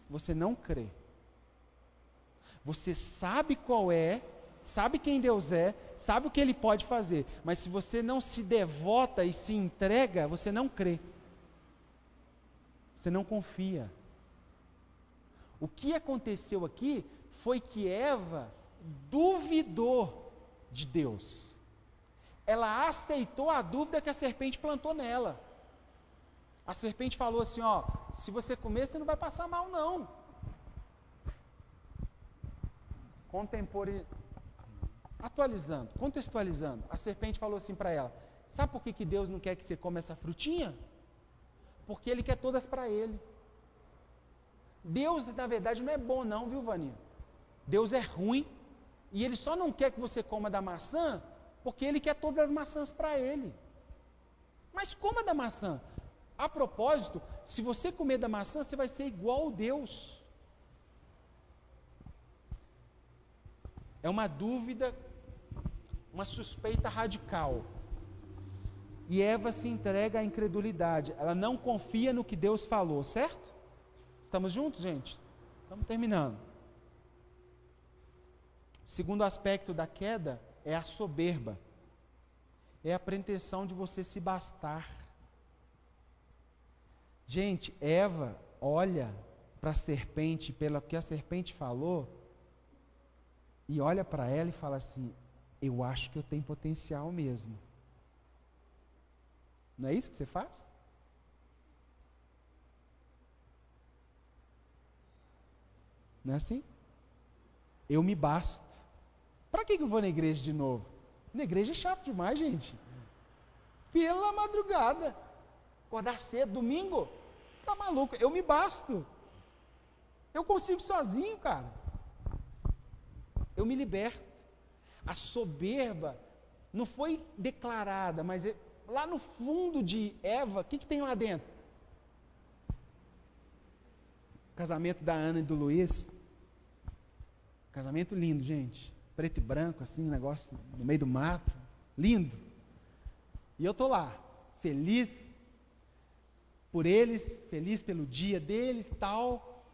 você não crê. Você sabe qual é, sabe quem Deus é, sabe o que Ele pode fazer, mas se você não se devota e se entrega, você não crê. Você não confia. O que aconteceu aqui foi que Eva duvidou de Deus. Ela aceitou a dúvida que a serpente plantou nela. A serpente falou assim, ó, se você comer, você não vai passar mal, não. Contextualizando, a serpente falou assim para ela, sabe por que Deus não quer que você coma essa frutinha? Porque Ele quer todas para Ele. Deus, na verdade, não é bom não, viu, Vaninha? Deus é ruim, e Ele só não quer que você coma da maçã, porque Ele quer todas as maçãs para Ele. Mas coma da maçã. A propósito, se você comer da maçã, você vai ser igual a Deus. É uma dúvida, uma suspeita radical. E Eva se entrega à incredulidade. Ela não confia no que Deus falou, certo? Estamos juntos, gente? Estamos terminando. O segundo aspecto da queda é a soberba. É a pretensão de você se bastar. Gente, Eva olha para a serpente, pelo que a serpente falou, e olha para ela e fala assim, eu acho que eu tenho potencial mesmo. Não é isso que você faz? Não é assim? Eu me basto. Para que eu vou na igreja de novo? Na igreja é chato demais, gente. Pela madrugada. Acordar cedo, domingo. Você está maluco? Eu me basto. Eu consigo sozinho, cara. Eu me liberto. A soberba não foi declarada, mas lá no fundo de Eva, o que tem lá dentro? Casamento da Ana e do Luiz. Casamento lindo, gente. Preto e branco, assim, um negócio no meio do mato. Lindo. E eu estou lá, feliz por eles, feliz pelo dia deles e tal.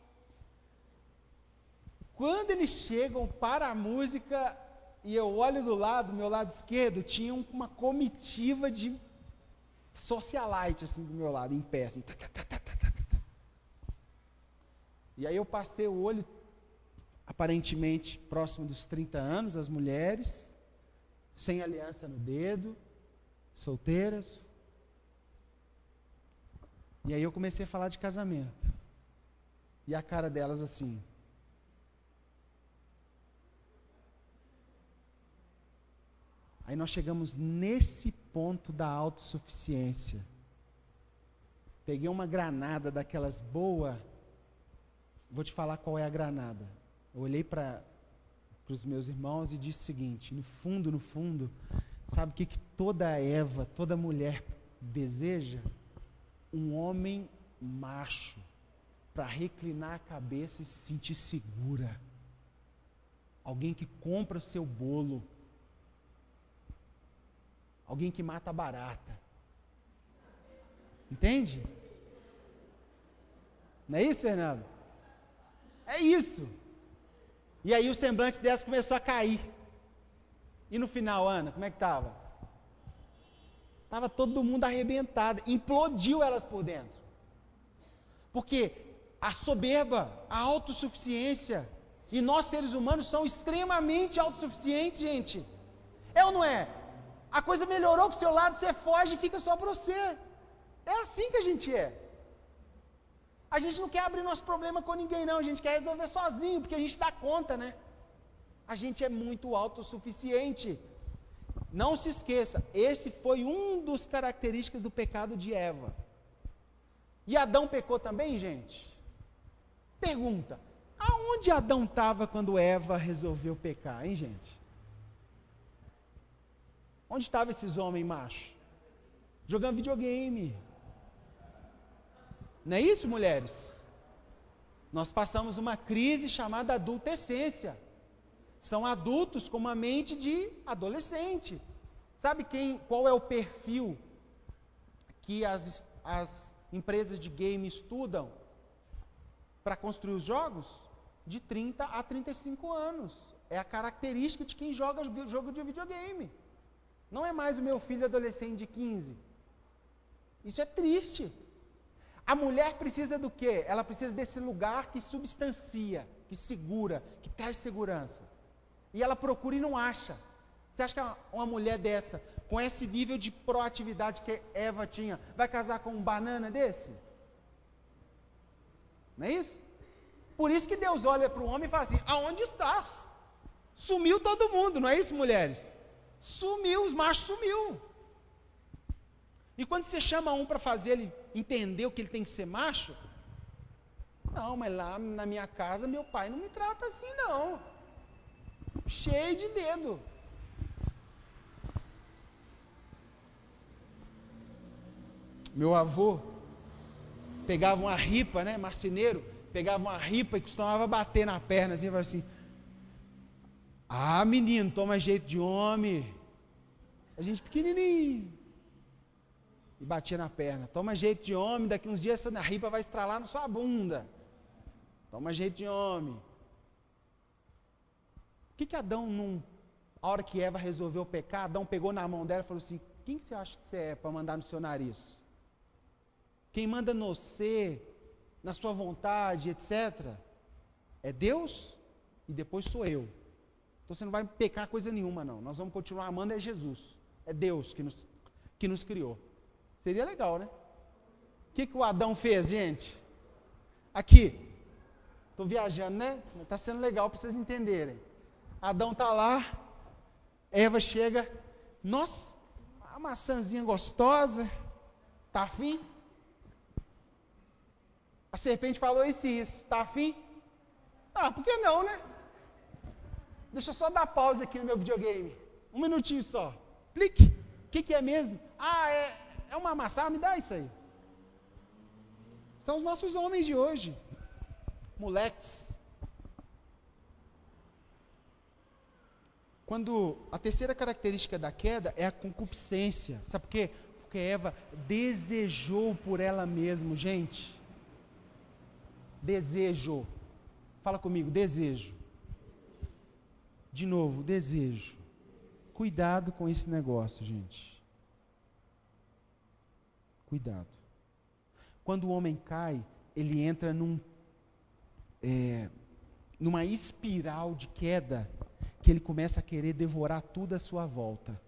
Quando eles chegam para a música, e eu olho do meu lado esquerdo, tinha uma comitiva de socialite, assim, do meu lado, em pé, assim. E aí eu passei o olho, aparentemente próximo dos 30 anos, as mulheres, sem aliança no dedo, solteiras. E aí eu comecei a falar de casamento. E a cara delas assim. Aí nós chegamos nesse ponto da autossuficiência. Peguei uma granada daquelas boas. Vou te falar qual é a granada. Eu olhei para os meus irmãos e disse o seguinte: no fundo, sabe o que toda Eva, toda mulher deseja? Um homem macho, para reclinar a cabeça e se sentir segura. Alguém que compra o seu bolo. Alguém que mata a barata. Entende? Não é isso, Fernando? É isso. E aí o semblante delas começou a cair. E no final, Ana, como é que estava? Estava todo mundo arrebentado. Implodiu elas por dentro. Porque a soberba, a autossuficiência, e nós seres humanos somos extremamente autossuficientes, gente. É ou não é? A coisa melhorou para o seu lado, você foge e fica só para você. É assim que a gente é. A gente não quer abrir nosso problema com ninguém, não. A gente quer resolver sozinho, porque a gente dá conta, né? A gente é muito autossuficiente. Não se esqueça, esse foi um dos características do pecado de Eva. E Adão pecou também, gente? Pergunta, aonde Adão estava quando Eva resolveu pecar, hein, gente? Onde estavam esses homens machos? Jogando videogame. Não é isso, mulheres? Nós passamos uma crise chamada adultescência. São adultos com uma mente de adolescente. Sabe qual é o perfil que as empresas de game estudam para construir os jogos? De 30 a 35 anos. É a característica de quem joga jogo de videogame. Não é mais o meu filho adolescente de 15. Isso é triste. A mulher precisa do quê? Ela precisa desse lugar que substancia, que segura, que traz segurança. E ela procura e não acha. Você acha que uma mulher dessa, com esse nível de proatividade que Eva tinha, vai casar com um banana desse? Não é isso? Por isso que Deus olha para o homem e fala assim: aonde estás? Sumiu todo mundo, não é isso, mulheres? Sumiu, os machos sumiu. E quando você chama um para fazer ele entender o que ele tem que ser macho, não, mas lá na minha casa meu pai não me trata assim não. Cheio de dedo. Meu avô pegava uma ripa, né, marceneiro, pegava uma ripa e costumava bater na perna assim, falava assim: ah, menino, toma jeito de homem. A gente pequenininho. E batia na perna. Toma jeito de homem, daqui uns dias essa ripa vai estralar na sua bunda. Toma jeito de homem. O que Adão, a hora que Eva resolveu pecar, Adão pegou na mão dela e falou assim: quem que você acha que você é para mandar no seu nariz? Quem manda no você, na sua vontade, etc., é Deus e depois sou eu. Então você não vai pecar coisa nenhuma, não. Nós vamos continuar amando, é Jesus. É Deus que nos criou. Seria legal, né? O que o Adão fez, gente? Aqui. Estou viajando, né? Está sendo legal para vocês entenderem. Adão está lá. Eva chega. Nossa, uma maçãzinha gostosa. Está afim? A serpente falou isso e isso. Está afim? Ah, por que não, né? Deixa eu só dar pausa aqui no meu videogame. Um minutinho só. Clique. O que é mesmo? Ah, é uma maçã, me dá isso aí. São os nossos homens de hoje. moleques. Quando a terceira característica da queda é a concupiscência. Sabe por quê? Porque Eva desejou por ela mesma, gente. Desejo. Fala comigo, desejo. De novo, desejo. Cuidado com esse negócio, gente. Cuidado. Quando o homem cai, ele entra numa espiral de queda, que ele começa a querer devorar tudo à sua volta.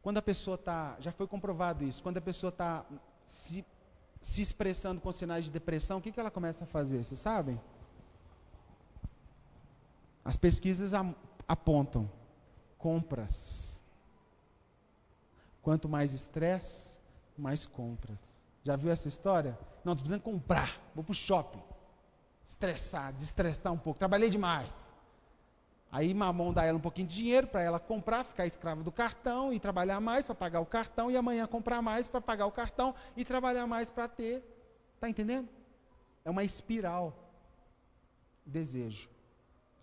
Quando a pessoa está, já foi comprovado isso, quando a pessoa está se expressando com sinais de depressão, o que ela começa a fazer? Vocês sabem? As pesquisas apontam compras. Quanto mais estresse, mais compras. Já viu essa história? Não, estou precisando comprar, vou para o shopping. Desestressar um pouco, trabalhei demais. Aí mamão dá ela um pouquinho de dinheiro para ela comprar, ficar escrava do cartão e trabalhar mais para pagar o cartão, e amanhã comprar mais para pagar o cartão e trabalhar mais para ter. Está entendendo? É uma espiral. Desejo.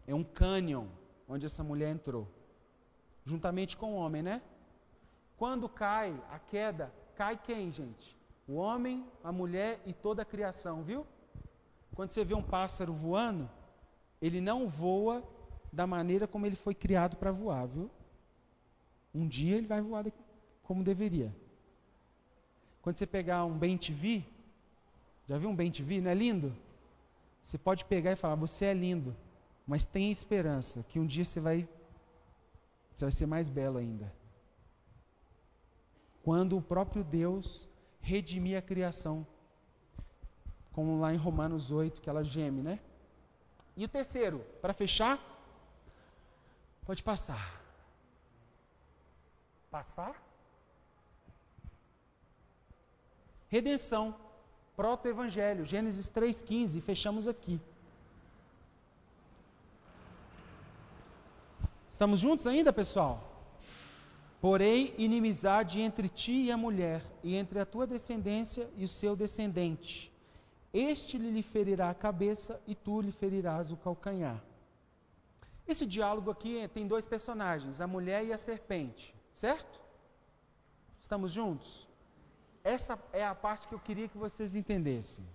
É um cânion onde essa mulher entrou. Juntamente com o homem, né? Quando cai a queda, cai quem, gente? O homem, a mulher e toda a criação, viu? Quando você vê um pássaro voando, ele não voa da maneira como ele foi criado para voar, viu? Um dia ele vai voar como deveria. Quando você pegar um bem-te-vi, já viu um bem-te-vi, não é lindo? Você pode pegar e falar, você é lindo, mas tenha esperança que um dia você vai ser mais belo ainda. Quando o próprio Deus redimir a criação, como lá em Romanos 8, que ela geme, né? E o terceiro, para fechar, pode passar. Passar? Redenção, proto-evangelho, Gênesis 3,15, fechamos aqui. Estamos juntos ainda, pessoal? Porém, inimizade entre ti e a mulher, e entre a tua descendência e o seu descendente. Este lhe ferirá a cabeça, e tu lhe ferirás o calcanhar. Esse diálogo aqui tem dois personagens, a mulher e a serpente, certo? Estamos juntos? Essa é a parte que eu queria que vocês entendessem.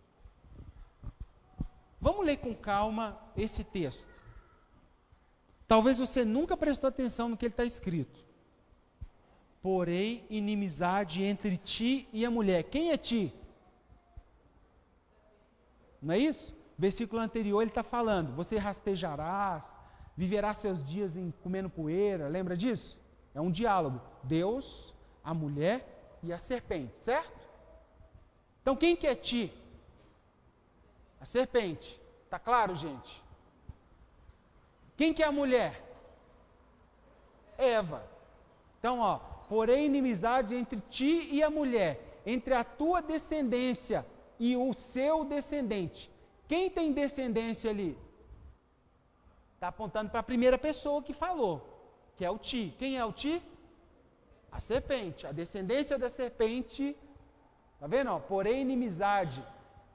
Vamos ler com calma esse texto. Talvez você nunca prestou atenção no que ele está escrito. Porém, inimizade entre ti e a mulher. Quem é ti? Não é isso? Versículo anterior ele está falando, você rastejarás, viverá seus dias comendo poeira, lembra disso? É um diálogo, Deus, a mulher e a serpente, certo? Então quem que é ti? A serpente, está claro, gente? Quem que é a mulher? Eva. Então, porém inimizade entre ti e a mulher, entre a tua descendência e o seu descendente. Quem tem descendência ali? Está apontando para a primeira pessoa que falou, que é o ti. Quem é o ti? A serpente. A descendência da serpente. Está vendo? Porém, inimizade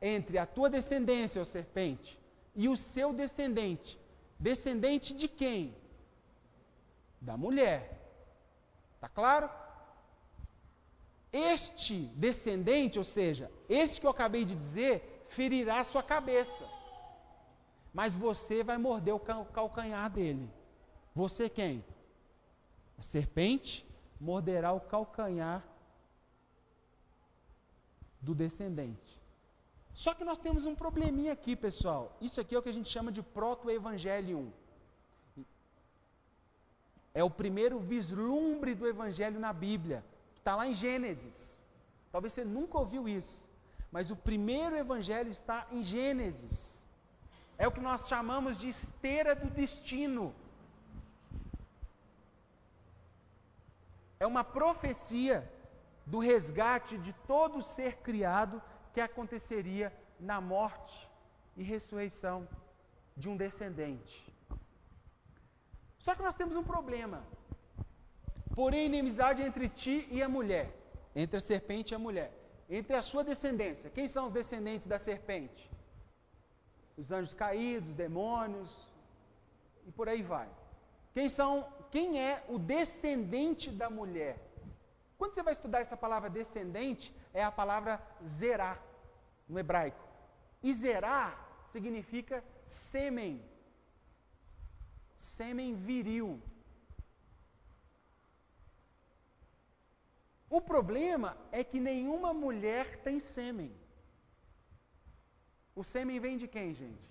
entre a tua descendência, ó serpente, e o seu descendente. Descendente de quem? Da mulher. Está claro? Este descendente, ou seja, este que eu acabei de dizer, ferirá a sua cabeça. Mas você vai morder o calcanhar dele. Você quem? A serpente morderá o calcanhar do descendente. Só que nós temos um probleminha aqui, pessoal. Isso aqui é o que a gente chama de proto-evangelium. É o primeiro vislumbre do evangelho na Bíblia. Está lá em Gênesis. Talvez você nunca ouviu isso. Mas o primeiro evangelho está em Gênesis. É o que nós chamamos de esteira do destino. É uma profecia do resgate de todo ser criado que aconteceria na morte e ressurreição de um descendente. Só que nós temos um problema. Porém, inimizade entre ti e a mulher, entre a serpente e a mulher. entre a sua descendência. Quem são os descendentes da serpente? Os anjos caídos, os demônios, e por aí vai. Quem é o descendente da mulher? Quando você vai estudar essa palavra descendente, é a palavra zerá, no hebraico. E zerá significa sêmen. Sêmen viril. O problema é que nenhuma mulher tem sêmen. O sêmen vem de quem, gente?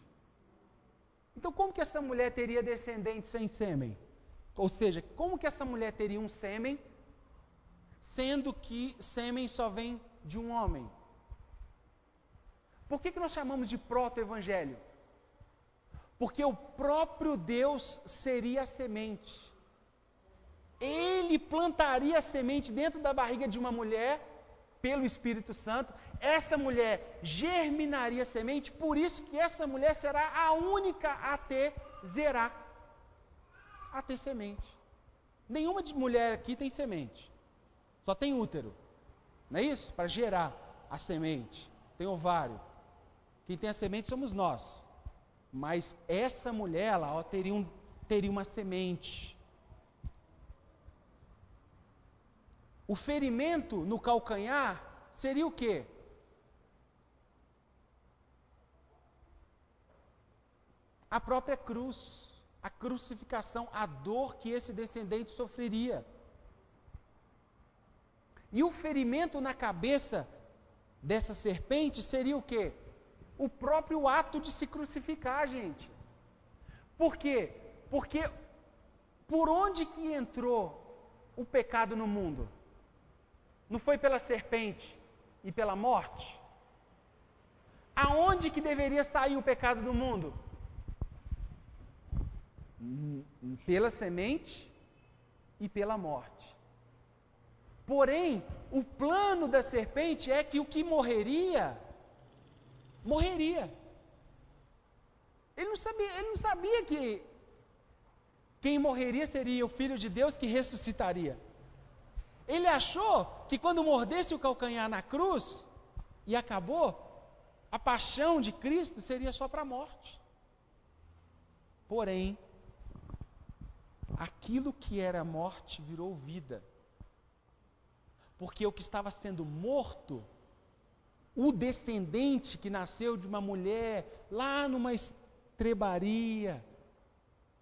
Então, como que essa mulher teria descendente sem sêmen? Ou seja, como que essa mulher teria um sêmen, sendo que sêmen só vem de um homem? Por que nós chamamos de proto-evangelho? Porque o próprio Deus seria a semente. Ele plantaria a semente dentro da barriga de uma mulher, pelo Espírito Santo. Essa mulher germinaria a semente, por isso que essa mulher será a única a ter zerá, a ter semente. Nenhuma mulher aqui tem semente, só tem útero, não é isso? Para gerar a semente, tem ovário. Quem tem a semente somos nós, mas essa mulher, ela teria uma semente. O ferimento no calcanhar seria o quê? A própria cruz, a crucificação, a dor que esse descendente sofreria. E o ferimento na cabeça dessa serpente seria o quê? O próprio ato de se crucificar, gente. Por quê? Porque por onde que entrou o pecado no mundo? Não foi pela serpente e pela morte? Aonde que deveria sair o pecado do mundo? Pela semente e pela morte. Porém, o plano da serpente é que o que morreria, morreria. Ele não sabia que quem morreria seria o Filho de Deus que ressuscitaria. Ele achou que quando mordesse o calcanhar na cruz, e acabou, a paixão de Cristo seria só para a morte. Porém, aquilo que era morte virou vida. Porque o que estava sendo morto, o descendente que nasceu de uma mulher, lá numa estrebaria,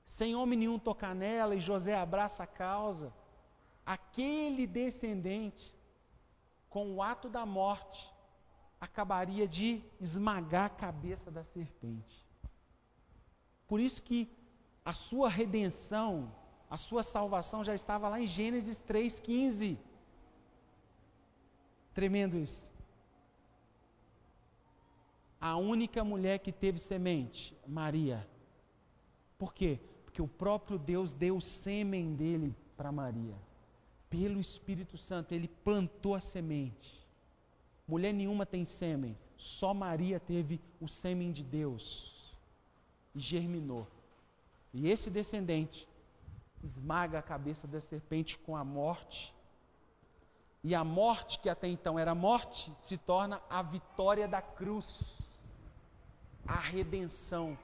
sem homem nenhum tocar nela, e José abraça a causa, aquele descendente, com o ato da morte, acabaria de esmagar a cabeça da serpente. Por isso que a sua redenção, a sua salvação já estava lá em Gênesis 3,15. Tremendo isso. A única mulher que teve semente, Maria. Por quê? Porque o próprio Deus deu o sêmen dele para Maria. Pelo Espírito Santo, ele plantou a semente. Mulher nenhuma tem sêmen, só Maria teve o sêmen de Deus e germinou. E esse descendente esmaga a cabeça da serpente com a morte. E a morte, que até então era morte, se torna a vitória da cruz, a redenção,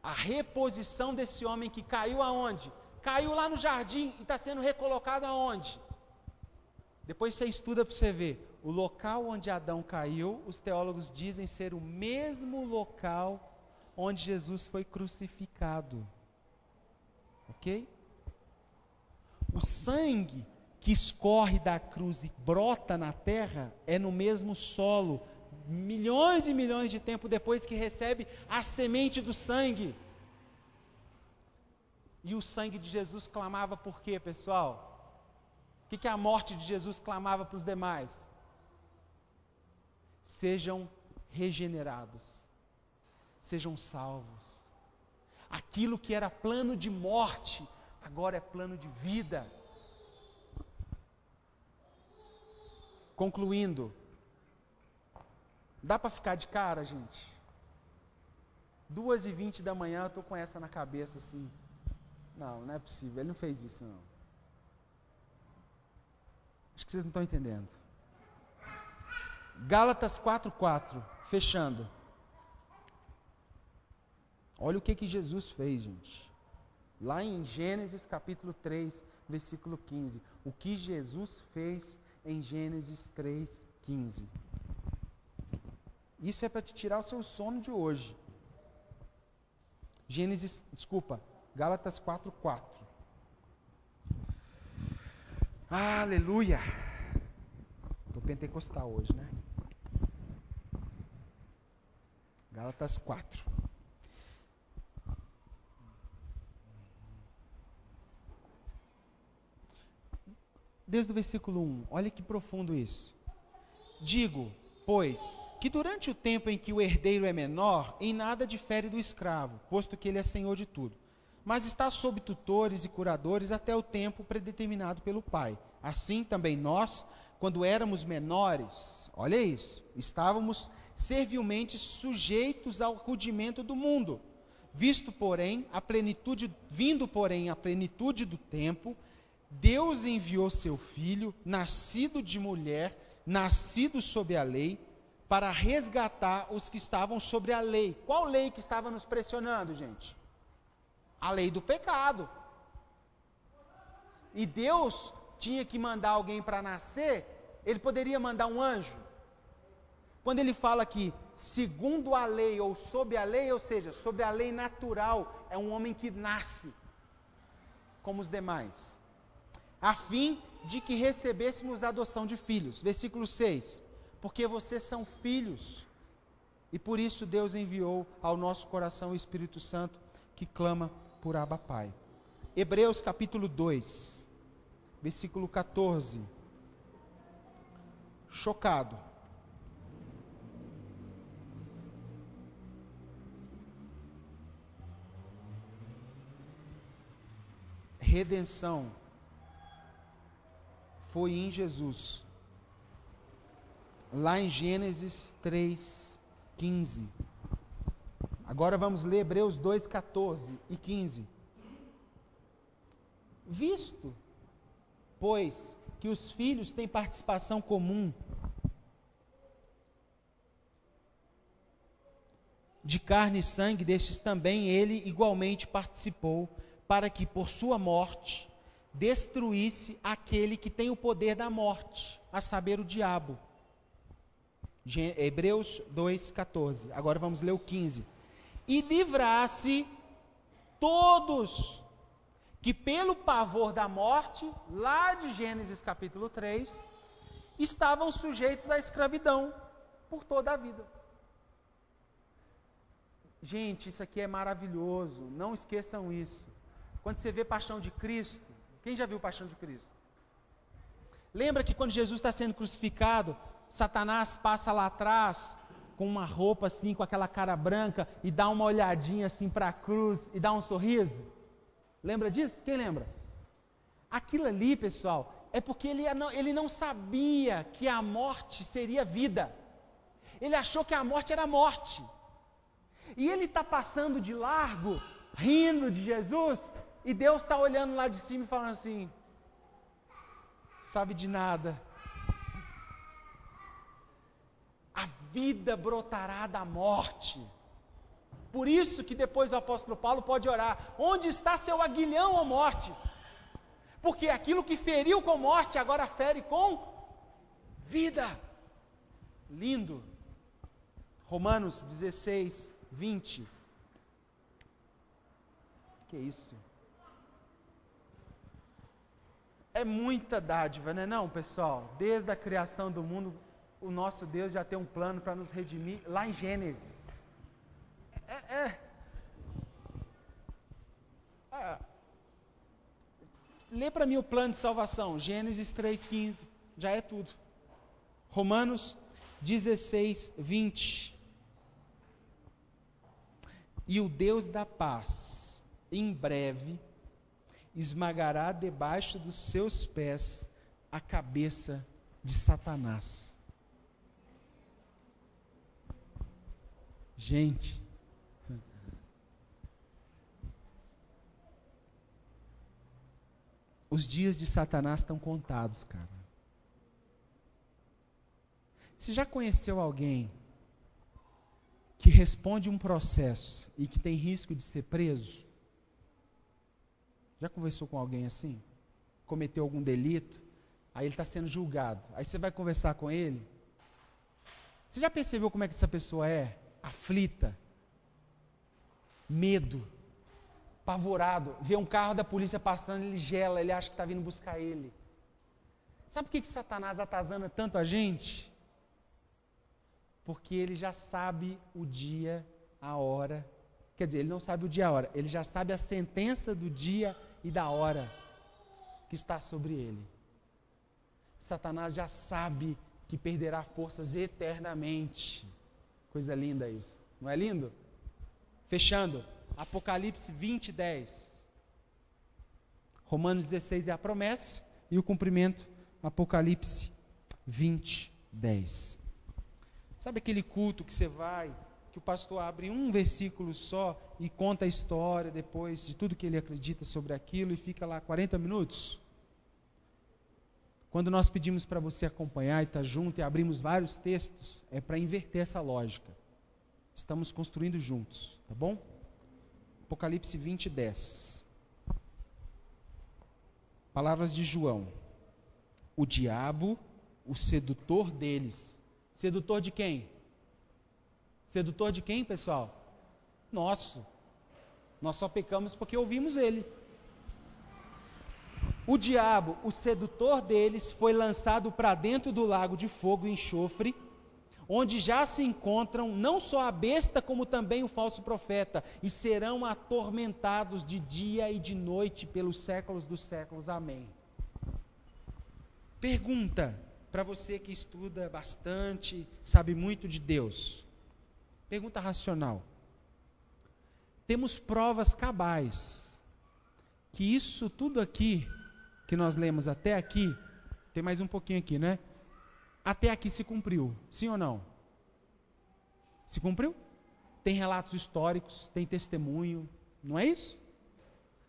a reposição desse homem que caiu aonde? Caiu lá no jardim e está sendo recolocado aonde? Depois você estuda para você ver. O local onde Adão caiu, os teólogos dizem ser o mesmo local onde Jesus foi crucificado. Ok? O sangue que escorre da cruz e brota na terra é no mesmo solo, milhões e milhões de tempo depois que recebe a semente do sangue. E o sangue de Jesus clamava por quê, pessoal? O que a morte de Jesus clamava para os demais? Sejam regenerados, sejam salvos. Aquilo que era plano de morte, agora é plano de vida. Concluindo, dá para ficar de cara, gente? 2h20 da manhã eu estou com essa na cabeça assim. Não é possível, ele não fez isso não. Acho que vocês não estão entendendo. Gálatas 4:4, fechando. Olha o que Jesus fez, gente. Lá em Gênesis capítulo 3, versículo 15. O que Jesus fez em Gênesis 3:15. Isso é para te tirar o seu sono de hoje. Gálatas 4:4. Aleluia! Estou pentecostal hoje, né? Gálatas 4. Desde o versículo 1, olha que profundo isso. Digo, pois, que durante o tempo em que o herdeiro é menor, em nada difere do escravo, posto que ele é senhor de tudo, mas está sob tutores e curadores até o tempo predeterminado pelo Pai. Assim também nós, quando éramos menores, olha isso, estávamos servilmente sujeitos ao rudimento do mundo, vindo, porém, a plenitude do tempo, Deus enviou seu Filho, nascido de mulher, nascido sob a lei, para resgatar os que estavam sobre a lei. Qual lei que estava nos pressionando, gente? A lei do pecado. E Deus tinha que mandar alguém para nascer, Ele poderia mandar um anjo. Quando Ele fala que segundo a lei ou sob a lei, ou seja, sobre a lei natural, é um homem que nasce como os demais, a fim de que recebêssemos a adoção de filhos. Versículo 6. Porque vocês são filhos, e por isso Deus enviou ao nosso coração o Espírito Santo, que clama por Abba Pai. Hebreus capítulo 2, versículo 14. Chocado. Redenção foi em Jesus. Lá em Gênesis 3:15. Agora vamos ler Hebreus 2:14 e 15. Visto, pois, que os filhos têm participação comum de carne e sangue, destes também ele igualmente participou, para que por sua morte destruísse aquele que tem o poder da morte, a saber, o diabo. Hebreus 2:14. Agora vamos ler o 15. E livrasse todos que pelo pavor da morte, lá de Gênesis capítulo 3, estavam sujeitos à escravidão por toda a vida. Gente, isso aqui é maravilhoso, não esqueçam isso. Quando você vê Paixão de Cristo, quem já viu Paixão de Cristo? Lembra que quando Jesus está sendo crucificado, Satanás passa lá atrás, com uma roupa assim, com aquela cara branca, e dá uma olhadinha assim para a cruz, e dá um sorriso? Lembra disso? Quem lembra? Aquilo ali, pessoal, é porque ele não sabia que a morte seria vida. Ele achou que a morte era morte. E ele está passando de largo, rindo de Jesus, e Deus está olhando lá de cima e falando assim: sabe de nada. A vida brotará da morte. Por isso que depois o apóstolo Paulo pode orar: onde está seu aguilhão, ó morte? Porque aquilo que feriu com morte, agora fere com vida. Lindo. Romanos 16:20. Que isso? É muita dádiva, né, não, pessoal? Desde a criação do mundo, o nosso Deus já tem um plano para nos redimir, lá em Gênesis. Lê para mim o plano de salvação, Gênesis 3:15, já é tudo. Romanos 16:20. E o Deus da paz, em breve, esmagará debaixo dos seus pés a cabeça de Satanás. Gente, os dias de Satanás estão contados, cara. Você já conheceu alguém que responde um processo e que tem risco de ser preso? Já conversou com alguém assim? Cometeu algum delito, aí ele está sendo julgado. Aí você vai conversar com ele. Você já percebeu como é que essa pessoa é? Aflita, medo, apavorado. Vê um carro da polícia passando, ele gela, ele acha que está vindo buscar ele. Sabe por que Satanás atazana tanto a gente? Porque ele já sabe o dia, a hora. Quer dizer, ele não sabe o dia e a hora, ele já sabe a sentença do dia e da hora que está sobre ele. Satanás já sabe que perderá forças eternamente. Coisa linda isso, não é lindo? Fechando, Apocalipse 20, 10. Romanos 16 é a promessa e o cumprimento, Apocalipse 20, 10. Sabe aquele culto que você vai, que o pastor abre um versículo só e conta a história depois de tudo que ele acredita sobre aquilo e fica lá 40 minutos? Quando nós pedimos para você acompanhar e estar junto e abrimos vários textos, é para inverter essa lógica. Estamos construindo juntos, tá bom? Apocalipse 20, 10. Palavras de João. O diabo, o sedutor deles. Sedutor de quem? Sedutor de quem, pessoal? Nosso. Nós só pecamos porque ouvimos ele. O diabo, o sedutor deles, foi lançado para dentro do lago de fogo e enxofre, onde já se encontram não só a besta, como também o falso profeta, e serão atormentados de dia e de noite pelos séculos dos séculos. Amém. Pergunta para você que estuda bastante, sabe muito de Deus. Pergunta racional. Temos provas cabais que isso tudo aqui, que nós lemos até aqui, tem mais um pouquinho aqui, né? Até aqui se cumpriu, sim ou não? Se cumpriu? Tem relatos históricos, tem testemunho, não é isso?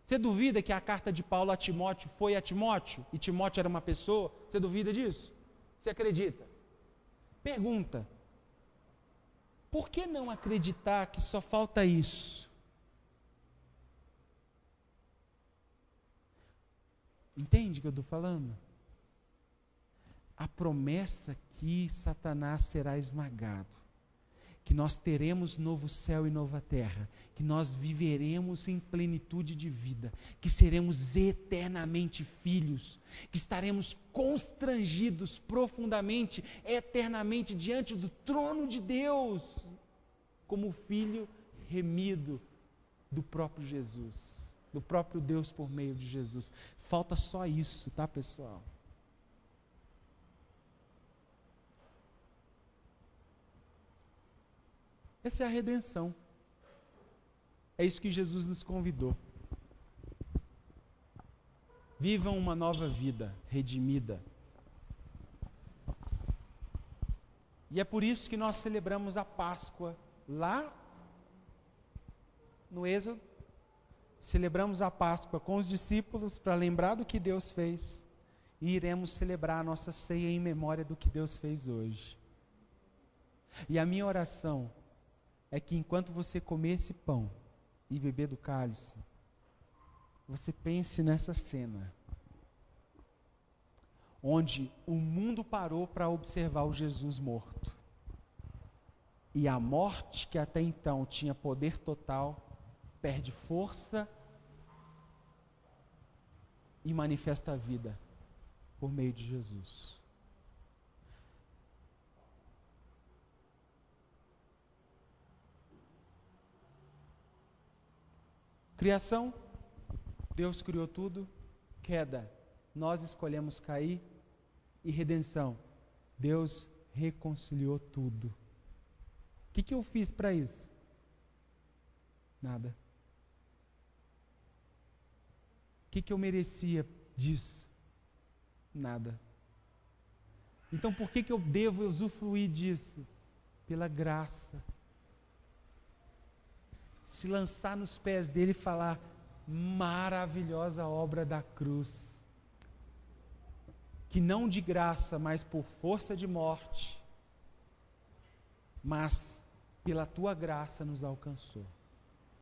Você duvida que a carta de Paulo a Timóteo foi a Timóteo, e Timóteo era uma pessoa? Você duvida disso? Você acredita? Pergunta. Por que não acreditar que só falta isso? Entende o que eu estou falando? A promessa que Satanás será esmagado, que nós teremos novo céu e nova terra, que nós viveremos em plenitude de vida, que seremos eternamente filhos, que estaremos constrangidos profundamente, eternamente diante do trono de Deus, como filho remido do próprio Jesus, do próprio Deus por meio de Jesus. Falta só isso, tá, pessoal? Essa é a redenção. É isso que Jesus nos convidou. Vivam uma nova vida, redimida. E é por isso que nós celebramos a Páscoa lá no Êxodo. Celebramos a Páscoa com os discípulos para lembrar do que Deus fez. E iremos celebrar a nossa ceia em memória do que Deus fez hoje. E a minha oração é que enquanto você comer esse pão e beber do cálice, você pense nessa cena, onde o mundo parou para observar o Jesus morto. E a morte, que até então tinha poder total, perde força e manifesta a vida por meio de Jesus. Criação, Deus criou tudo. Queda, nós escolhemos cair. E redenção, Deus reconciliou tudo. O que eu fiz para isso? Nada. O que eu merecia disso? Nada. Então por que eu devo usufruir disso? Pela graça. Se lançar nos pés dele e falar: maravilhosa obra da cruz, que não de graça, mas por força de morte, mas pela tua graça nos alcançou.